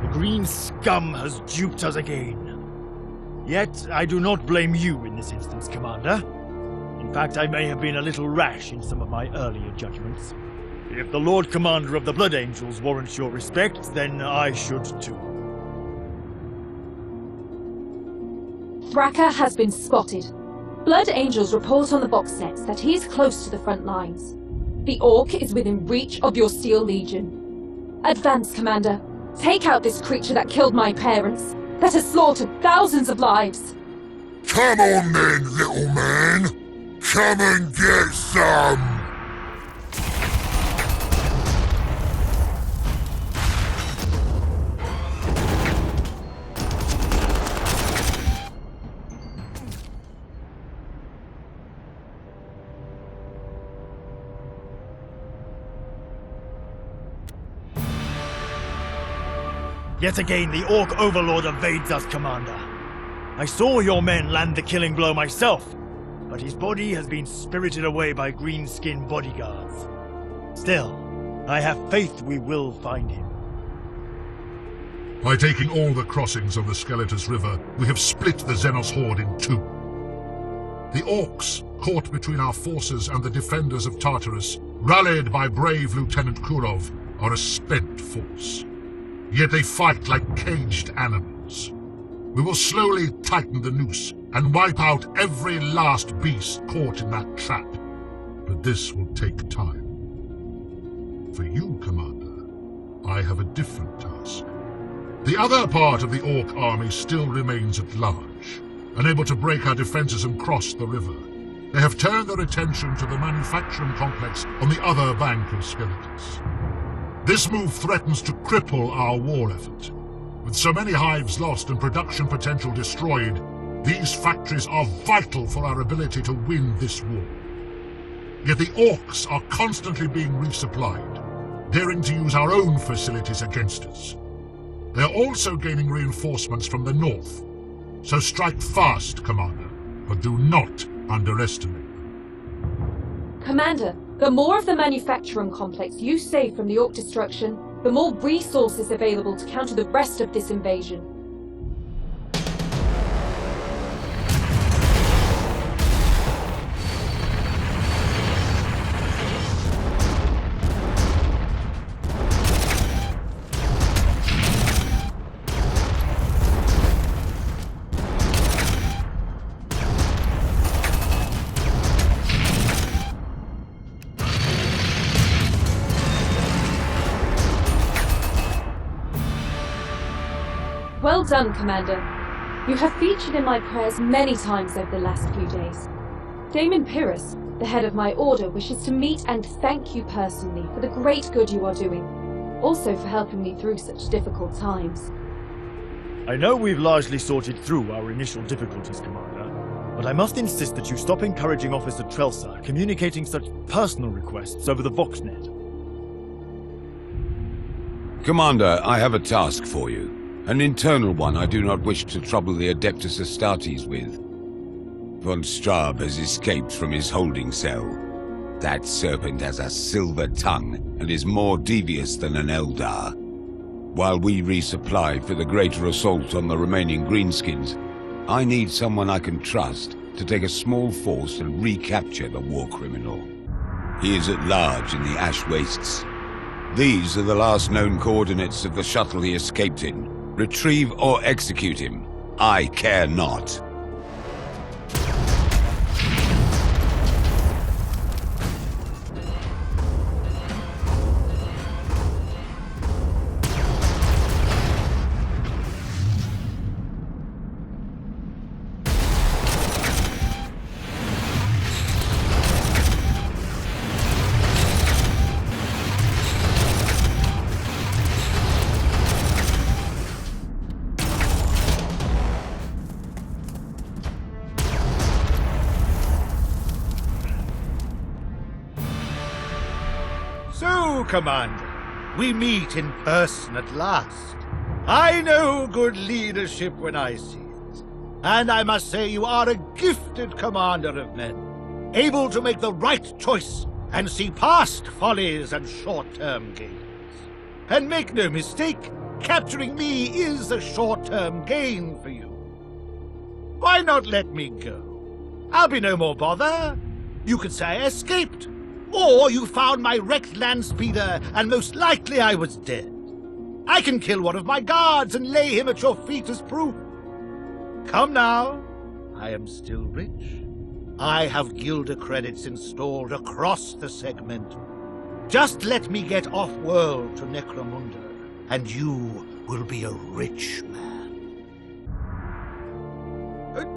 The green scum has duped us again. Yet, I do not blame you in this instance, Commander. In fact, I may have been a little rash in some of my earlier judgments. If the Lord Commander of the Blood Angels warrants your respect, then I should too. Thraka has been spotted. Blood Angels report on the box nets that he is close to the front lines. The Orc is within reach of your Steel Legion. Advance, Commander. Take out this creature that killed my parents, that has slaughtered thousands of lives. Come on then, little man. Come and get some. Yet again, the Orc Overlord evades us, Commander. I saw your men land the killing blow myself, but his body has been spirited away by green-skin bodyguards. Still, I have faith we will find him. By taking all the crossings of the Skeletus River, we have split the Xenos horde in two. The Orcs, caught between our forces and the defenders of Tartarus, rallied by brave Lieutenant Kurov, are a spent force. Yet they fight like caged animals. We will slowly tighten the noose and wipe out every last beast caught in that trap. But this will take time. For you, Commander, I have a different task. The other part of the Orc army still remains at large, unable to break our defenses and cross the river. They have turned their attention to the manufacturing complex on the other bank of skeletons. This move threatens to cripple our war effort. With so many hives lost and production potential destroyed, these factories are vital for our ability to win this war. Yet the orcs are constantly being resupplied, daring to use our own facilities against us. They are also gaining reinforcements from the north. So strike fast, Commander, but do not underestimate them. Commander, the more of the manufacturing complex you save from the orc destruction, the more resources available to counter the rest of this invasion. Well done, Commander. You have featured in my prayers many times over the last few days. Dame Pyrrhus, the head of my order, wishes to meet and thank you personally for the great good you are doing, also for helping me through such difficult times. I know we've largely sorted through our initial difficulties, Commander, but I must insist that you stop encouraging Officer Trelsa communicating such personal requests over the Voxnet. Commander, I have a task for you. An internal one I do not wish to trouble the Adeptus Astartes with. Von Straub has escaped from his holding cell. That serpent has a silver tongue and is more devious than an Eldar. While we resupply for the greater assault on the remaining greenskins, I need someone I can trust to take a small force and recapture the war criminal. He is at large in the Ash Wastes. These are the last known coordinates of the shuttle he escaped in. Retrieve or execute him. I care not. So, Commander, we meet in person at last. I know good leadership when I see it. And I must say you are a gifted commander of men, able to make the right choice and see past follies and short-term gains. And make no mistake, capturing me is a short-term gain for you. Why not let me go? I'll be no more bother. You could say I escaped. Or you found my wrecked land speeder, and most likely I was dead. I can kill one of my guards and lay him at your feet as proof. Come now, I am still rich. I have Gilder credits installed across the segment. Just let me get off-world to Necromunda, and you will be a rich man.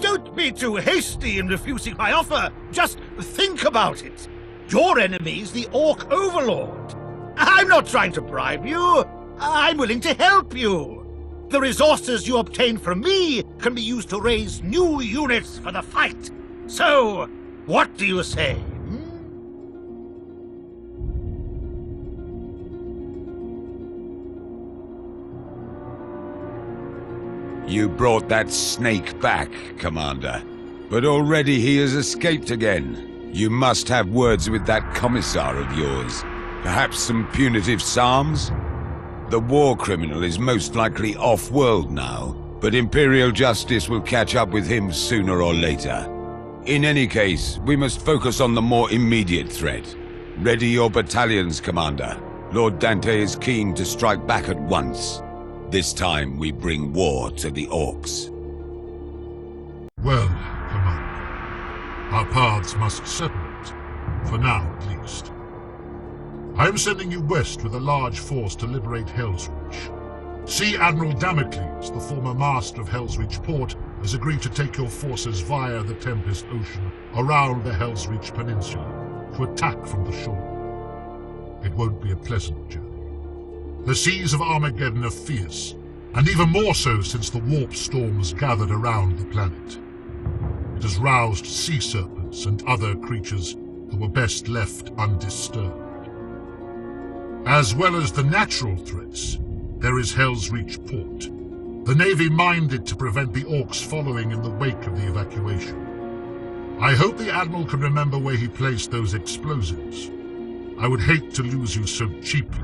Don't be too hasty in refusing my offer. Just think about it. Your enemy's the Orc Overlord. I'm not trying to bribe you. I'm willing to help you. The resources you obtain from me can be used to raise new units for the fight. So, what do you say? You brought that snake back, Commander. But already he has escaped again. You must have words with that commissar of yours. Perhaps some punitive psalms? The war criminal is most likely off-world now, but Imperial justice will catch up with him sooner or later. In any case, we must focus on the more immediate threat. Ready your battalions, Commander. Lord Dante is keen to strike back at once. This time we bring war to the Orcs. Well, Commander, our paths must separate, for now at least. I am sending you west with a large force to liberate Helsreach. See Admiral Damocles, the former master of Helsreach Port, has agreed to take your forces via the Tempest Ocean around the Helsreach Peninsula to attack from the shore. It won't be a pleasant journey. The seas of Armageddon are fierce, and even more so since the warp storms gathered around the planet. It has roused sea serpents and other creatures that were best left undisturbed. As well as the natural threats, there is Helsreach Port. The Navy mined it to prevent the Orcs following in the wake of the evacuation. I hope the Admiral can remember where he placed those explosives. I would hate to lose you so cheaply.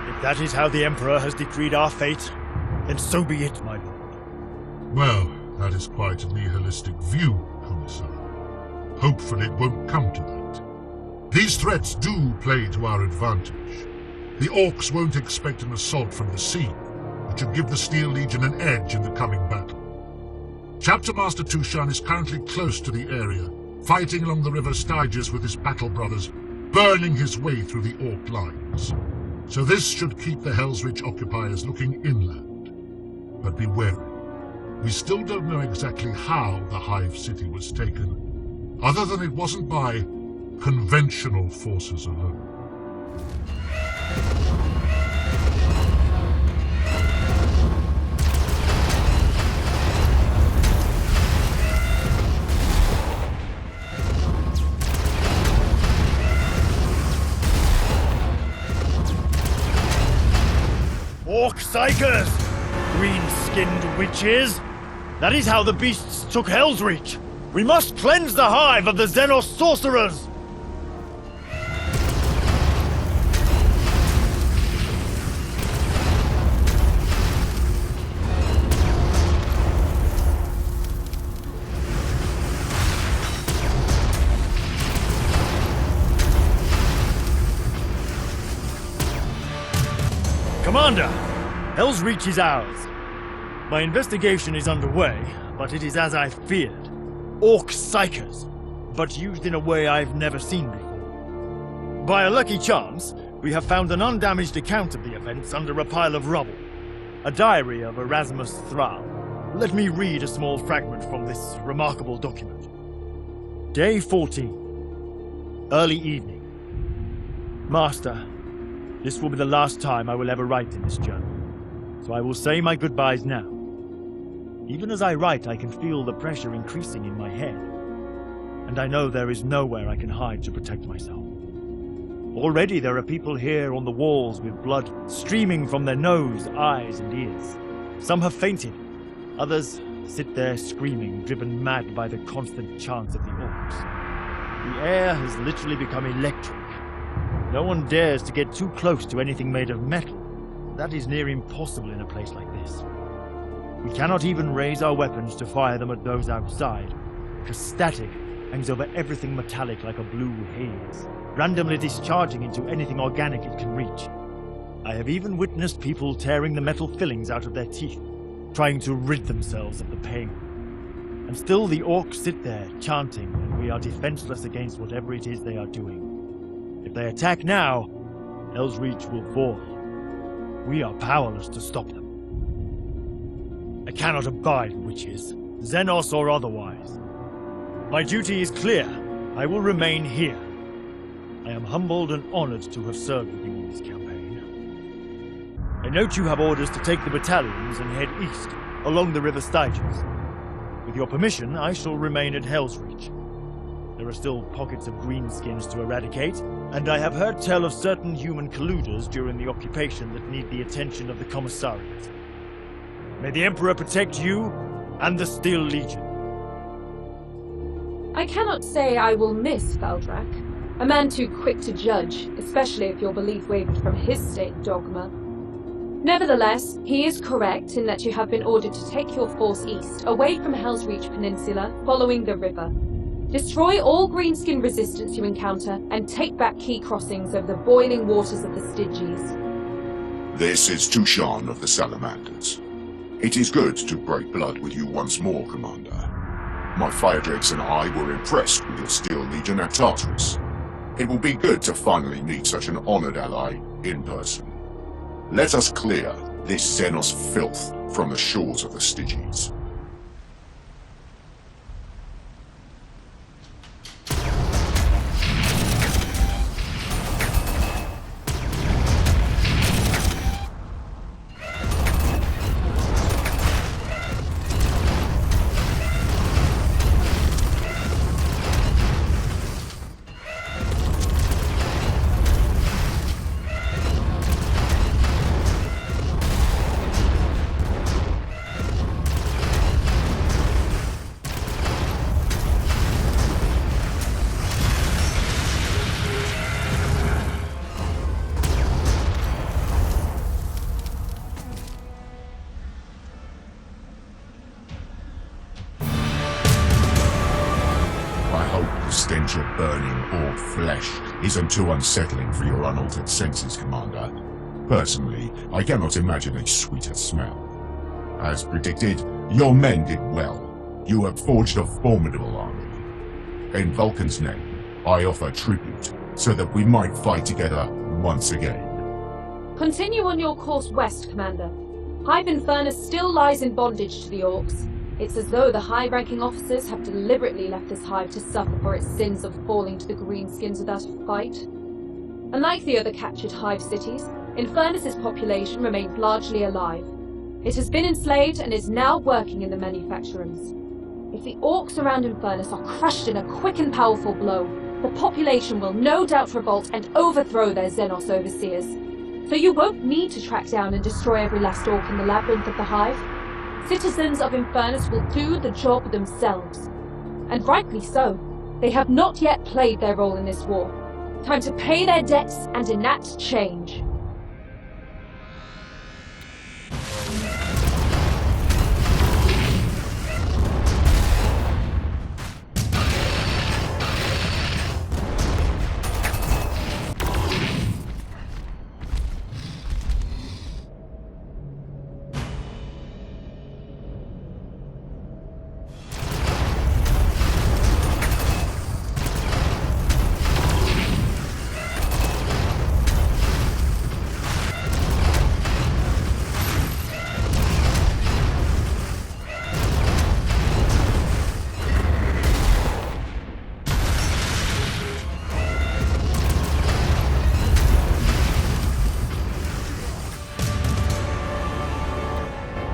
If that is how the Emperor has decreed our fate, then so be it, my lord. Well, that is quite a nihilistic view, Commissar. Hopefully it won't come to that. These threats do play to our advantage. The Orcs won't expect an assault from the sea, which would give the Steel Legion an edge in the coming battle. Chapter Master Tushan is currently close to the area, fighting along the river Stygies with his battle brothers, burning his way through the Orc lines. So this should keep the Helsreach occupiers looking inland. But be wary. We still don't know exactly how the Hive city was taken, other than it wasn't by conventional forces alone. Orc psychers! Green-skinned witches! That is how the beasts took Helsreach! We must cleanse the Hive of the Xenos sorcerers! Commander, Helsreach is ours. My investigation is underway, but it is as I feared. Orc psychers, but used in a way I've never seen before. By a lucky chance, we have found an undamaged account of the events under a pile of rubble. A diary of Erasmus Thrall. Let me read a small fragment from this remarkable document. Day 14. Early evening. Master, this will be the last time I will ever write in this journal, so I will say my goodbyes now. Even as I write, I can feel the pressure increasing in my head, and I know there is nowhere I can hide to protect myself. Already there are people here on the walls with blood streaming from their nose, eyes, and ears. Some have fainted. Others sit there screaming, driven mad by the constant chants of the Orcs. The air has literally become electric. No one dares to get too close to anything made of metal. That is near impossible in a place like this. We cannot even raise our weapons to fire them at those outside, because static hangs over everything metallic like a blue haze, randomly discharging into anything organic it can reach. I have even witnessed people tearing the metal fillings out of their teeth, trying to rid themselves of the pain. And still the Orcs sit there, chanting, and we are defenseless against whatever it is they are doing. If they attack now, Helsreach will fall. We are powerless to stop them. I cannot abide witches, Xenos or otherwise. My duty is clear. I will remain here. I am humbled and honored to have served with you in this campaign. I note you have orders to take the battalions and head east, along the river Stygies. With your permission, I shall remain at Helsreach. There are still pockets of greenskins to eradicate, and I have heard tell of certain human colluders during the occupation that need the attention of the Commissariat. May the Emperor protect you and the Steel Legion. I cannot say I will miss Feldrak, a man too quick to judge, especially if your belief wavered from his state dogma. Nevertheless, he is correct in that you have been ordered to take your force east, away from Helsreach Peninsula, following the river. Destroy all greenskin resistance you encounter, and take back key crossings over the boiling waters of the Stygies. This is Tushan of the Salamanders. It is good to break blood with you once more, Commander. My Firedrakes and I were impressed with your Steel Legion at Tartarus. It will be good to finally meet such an honored ally in person. Let us clear this Xenos filth from the shores of the Stygies. stench of burning orc flesh isn't too unsettling for your unaltered senses, Commander. Personally, I cannot imagine a sweeter smell. As predicted, your men did well. You have forged a formidable army. In Vulcan's name, I offer tribute, so that we might fight together once again. Continue on your course west, Commander. Hive Infernus still lies in bondage to the Orcs. It's as though the high-ranking officers have deliberately left this hive to suffer for its sins of falling to the greenskins without a fight. Unlike the other captured hive cities, Infernus's population remains largely alive. It has been enslaved and is now working in the manufacturers. If the Orcs around Infernus are crushed in a quick and powerful blow, the population will no doubt revolt and overthrow their Xenos overseers. So you won't need to track down and destroy every last Orc in the labyrinth of the hive. Citizens of Infernus will do the job themselves. And rightly so. They have not yet played their role in this war. Time to pay their debts and enact change.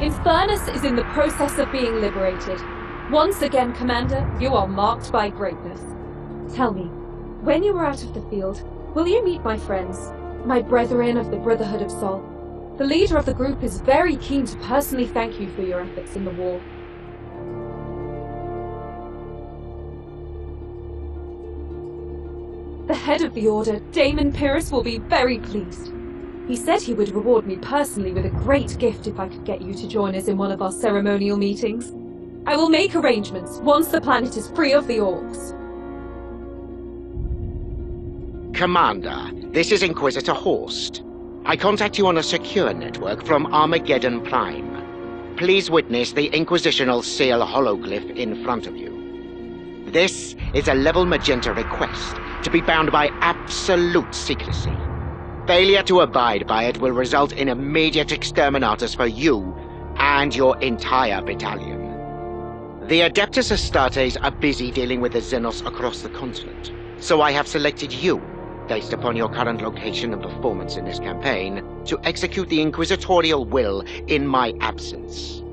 Infernus is in the process of being liberated. Once again, Commander, you are marked by greatness. Tell me, when you are out of the field, will you meet my friends, my brethren of the Brotherhood of Sol? The leader of the group is very keen to personally thank you for your efforts in the war. The head of the Order, Daemon Pyrrhus, will be very pleased. He said he would reward me personally with a great gift if I could get you to join us in one of our ceremonial meetings. I will make arrangements once the planet is free of the Orcs. Commander, this is Inquisitor Horst. I contact you on a secure network from Armageddon Prime. Please witness the Inquisitional Seal hologlyph in front of you. This is a level magenta request to be bound by absolute secrecy. Failure to abide by it will result in immediate exterminatus for you and your entire battalion. The Adeptus Astartes are busy dealing with the Xenos across the continent, so I have selected you, based upon your current location and performance in this campaign, to execute the Inquisitorial will in my absence.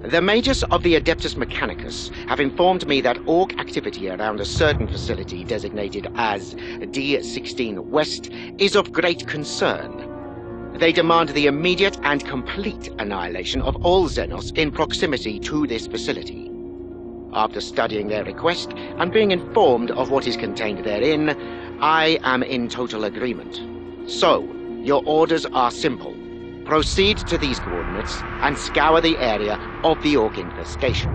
The mages of the Adeptus Mechanicus have informed me that Orc activity around a certain facility designated as D16 West is of great concern. They demand the immediate and complete annihilation of all Xenos in proximity to this facility. After studying their request and being informed of what is contained therein, I am in total agreement. So, your orders are simple. Proceed to these coordinates and scour the area of the Orc infestation.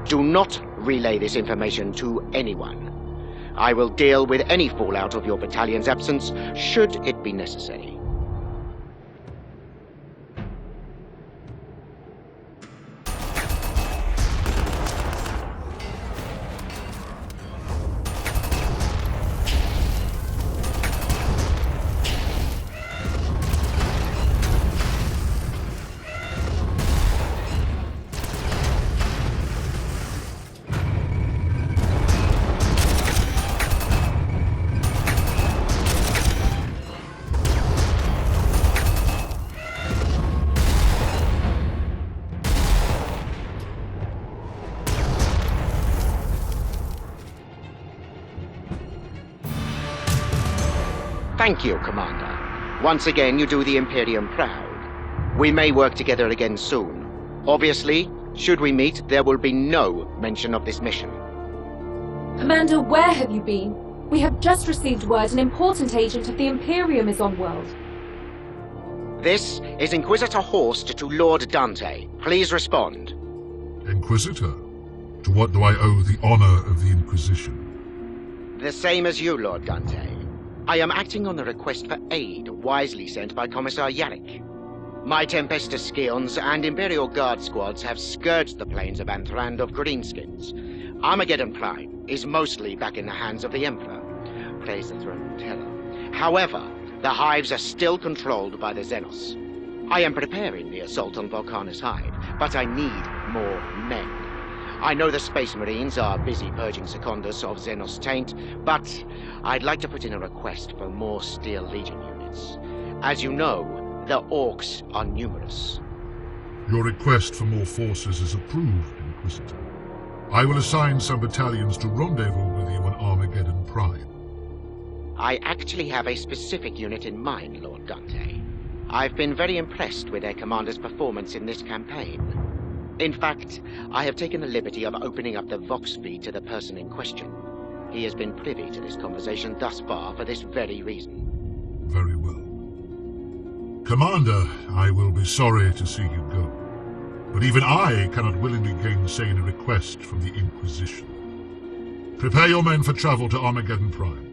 Do not relay this information to anyone. I will deal with any fallout of your battalion's absence, should it be necessary. Thank you, Commander. Once again, you do the Imperium proud. We may work together again soon. Obviously, should we meet, there will be no mention of this mission. Commander, where have you been? We have just received word an important agent of the Imperium is on world. This is Inquisitor Horst to Lord Dante. Please respond. Inquisitor? To what do I owe the honor of the Inquisition? The same as you, Lord Gante. I am acting on the request for aid wisely sent by Commissar Yarrick. My Tempestor Scions and Imperial Guard squads have scourged the plains of Anthrand of Greenskins. Armageddon Prime is mostly back in the hands of the Emperor. Praise the throne of terror. However, the Hives are still controlled by the Xenos. I am preparing the assault on Vulcanus Hive, but I need more men. I know the Space Marines are busy purging Secundus of Xenos taint, but I'd like to put in a request for more Steel Legion units. As you know, the Orcs are numerous. Your request for more forces is approved, Inquisitor. I will assign some battalions to rendezvous with you on Armageddon Prime. I actually have a specific unit in mind, Lord Gante. I've been very impressed with their commander's performance in this campaign. In fact, I have taken the liberty of opening up the Vox feed to the person in question. He has been privy to this conversation thus far for this very reason. Very well. Commander, I will be sorry to see you go. But even I cannot willingly gainsay a request from the Inquisition. Prepare your men for travel to Armageddon Prime.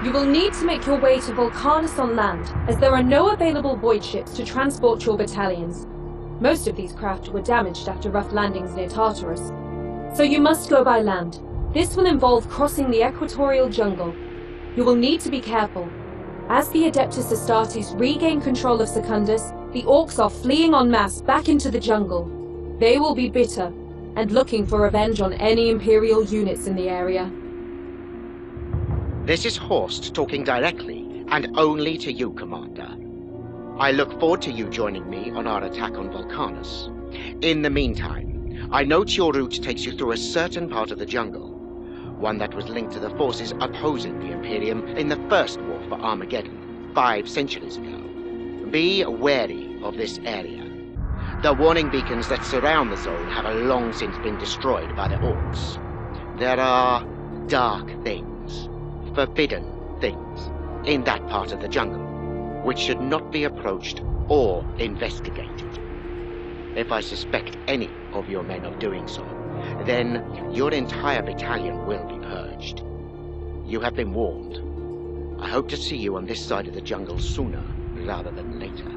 You will need to make your way to Vulcanus on land, as there are no available void ships to transport your battalions. Most of these craft were damaged after rough landings near Tartarus. So you must go by land. This will involve crossing the equatorial jungle. You will need to be careful. As the Adeptus Astartes regain control of Secundus, the Orcs are fleeing en masse back into the jungle. They will be bitter, and looking for revenge on any Imperial units in the area. This is Horst talking directly, and only to you, Commander. I look forward to you joining me on our attack on Vulcanus. In the meantime, I note your route takes you through a certain part of the jungle, one that was linked to the forces opposing the Imperium in the First War for Armageddon, 5 centuries ago. Be wary of this area. The warning beacons that surround the zone have long since been destroyed by the Orcs. There are dark things, forbidden things, in that part of the jungle, which should not be approached or investigated. If I suspect any of your men of doing so, then your entire battalion will be purged. You have been warned. I hope to see you on this side of the jungle sooner rather than later.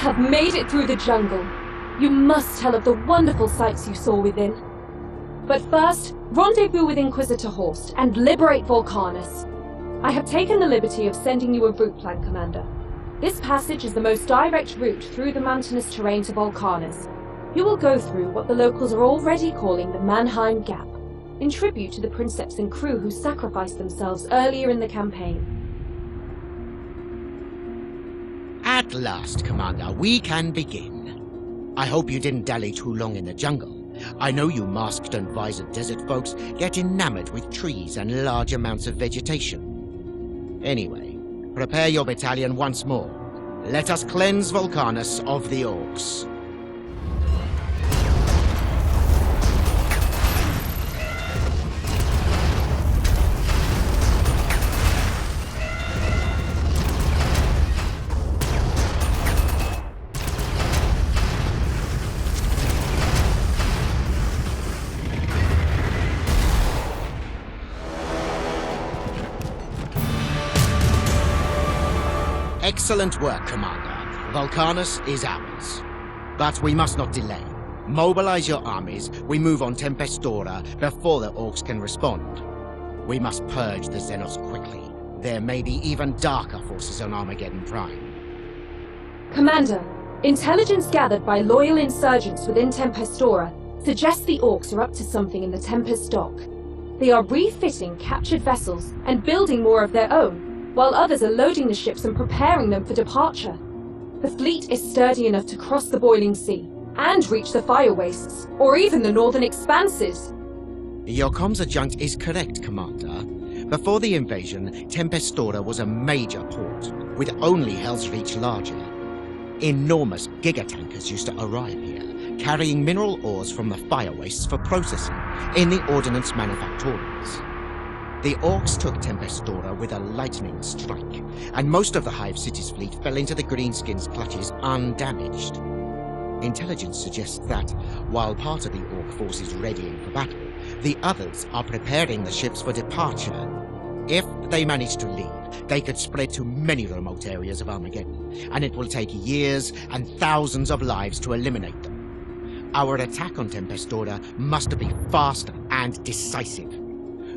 Have made it through the jungle. You must tell of the wonderful sights you saw within. But first, rendezvous with Inquisitor Horst and liberate Vulcanus. I have taken the liberty of sending you a route plan, Commander. This passage is the most direct route through the mountainous terrain to Vulcanus. You will go through what the locals are already calling the Mannheim Gap, in tribute to the princeps and crew who sacrificed themselves earlier in the campaign. At last, Commander, we can begin. I hope you didn't dally too long in the jungle. I know you masked and visored desert folks get enamored with trees and large amounts of vegetation. Anyway, prepare your battalion once more. Let us cleanse Vulcanus of the Orcs. Excellent work, Commander. Vulcanus is ours. But we must not delay. Mobilize your armies. We move on Tempestora before the Orcs can respond. We must purge the Xenos quickly. There may be even darker forces on Armageddon Prime. Commander, intelligence gathered by loyal insurgents within Tempestora suggests the Orcs are up to something in the Tempest dock. They are refitting captured vessels and building more of their own, while others are loading the ships and preparing them for departure. The fleet is sturdy enough to cross the boiling sea and reach the fire wastes, or even the northern expanses. Your comms adjunct is correct, Commander. Before the invasion, Tempestora was a major port, with only Helsreach larger. Enormous gigatankers used to arrive here, carrying mineral ores from the fire wastes for processing in the ordnance manufactories. The Orcs took Tempestora with a lightning strike, and most of the Hive City's fleet fell into the Greenskins' clutches undamaged. Intelligence suggests that, while part of the Orc force is readying for battle, the others are preparing the ships for departure. If they manage to leave, they could spread to many remote areas of Armageddon, and it will take years and thousands of lives to eliminate them. Our attack on Tempestora must be faster and decisive.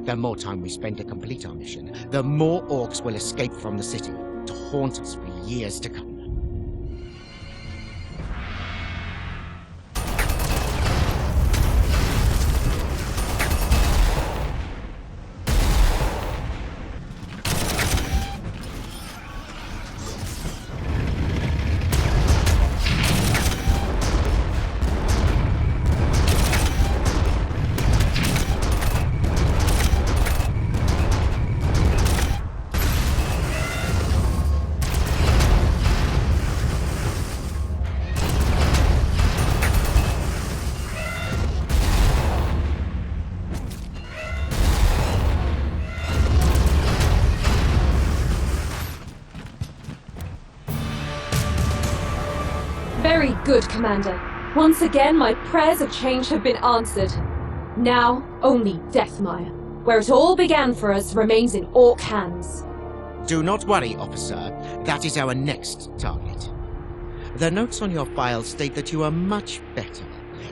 The more time we spend to complete our mission, the more Orcs will escape from the city to haunt us for years to come. Very good, Commander. Once again, my prayers of change have been answered. Now, only Deathmire, where it all began for us, remains in Orc hands. Do not worry, officer. That is our next target. The notes on your file state that you are much better,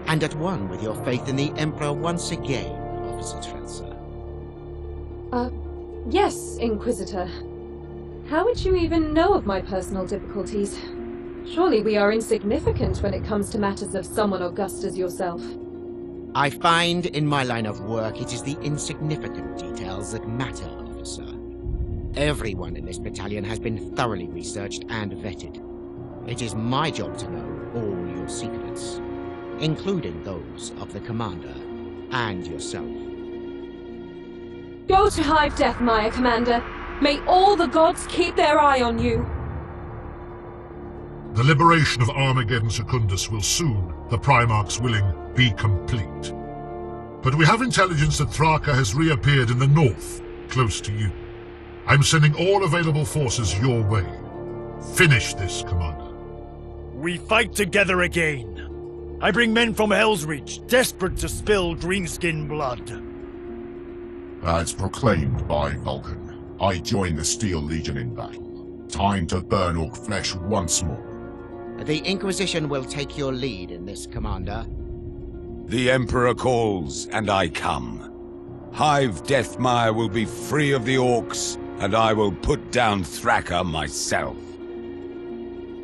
and at one with your faith in the Emperor once again, Officer Traversal. Yes, Inquisitor. How would you even know of my personal difficulties? Surely we are insignificant when it comes to matters of someone august as yourself. I find in my line of work it is the insignificant details that matter, officer. Everyone in this battalion has been thoroughly researched and vetted. It is my job to know all your secrets, including those of the Commander and yourself. Go to Hive Deathmire, Commander. May all the gods keep their eye on you. The liberation of Armageddon Secundus will soon, the Primarch's willing, be complete. But we have intelligence that Thraka has reappeared in the north, close to you. I'm sending all available forces your way. Finish this, Commander. We fight together again. I bring men from Helsreach, desperate to spill greenskin blood. As proclaimed by Vulcan, I join the Steel Legion in battle. Time to burn Orc flesh once more. The Inquisition will take your lead in this, Commander. The Emperor calls, and I come. Hive Deathmire will be free of the Orcs, and I will put down Thraka myself.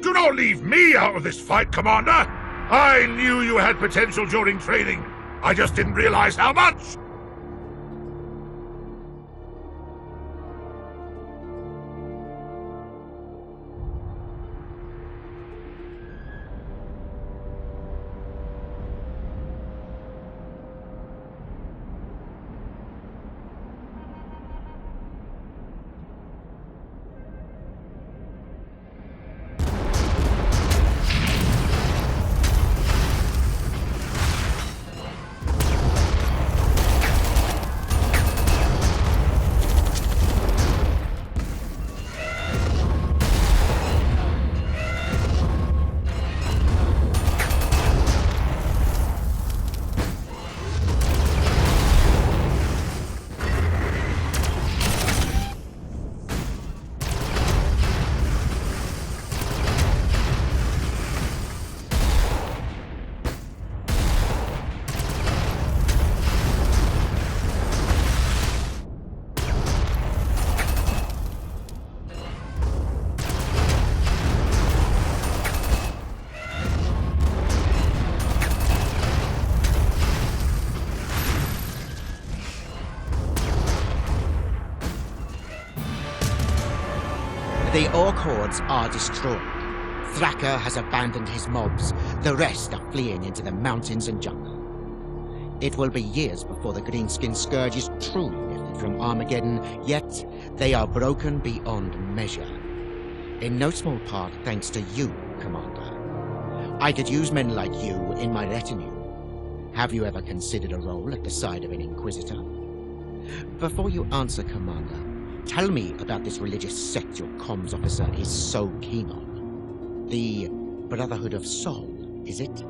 Do not leave me out of this fight, Commander! I knew you had potential during training. I just didn't realize how much! The Orc hordes are destroyed. Thraka has abandoned his mobs. The rest are fleeing into the mountains and jungle. It will be years before the Greenskin Scourge is truly lifted from Armageddon, yet they are broken beyond measure. In no small part thanks to you, Commander. I could use men like you in my retinue. Have you ever considered a role at the side of an Inquisitor? Before you answer, Commander, tell me about this religious sect your comms officer is so keen on. The Brotherhood of Soul, is it?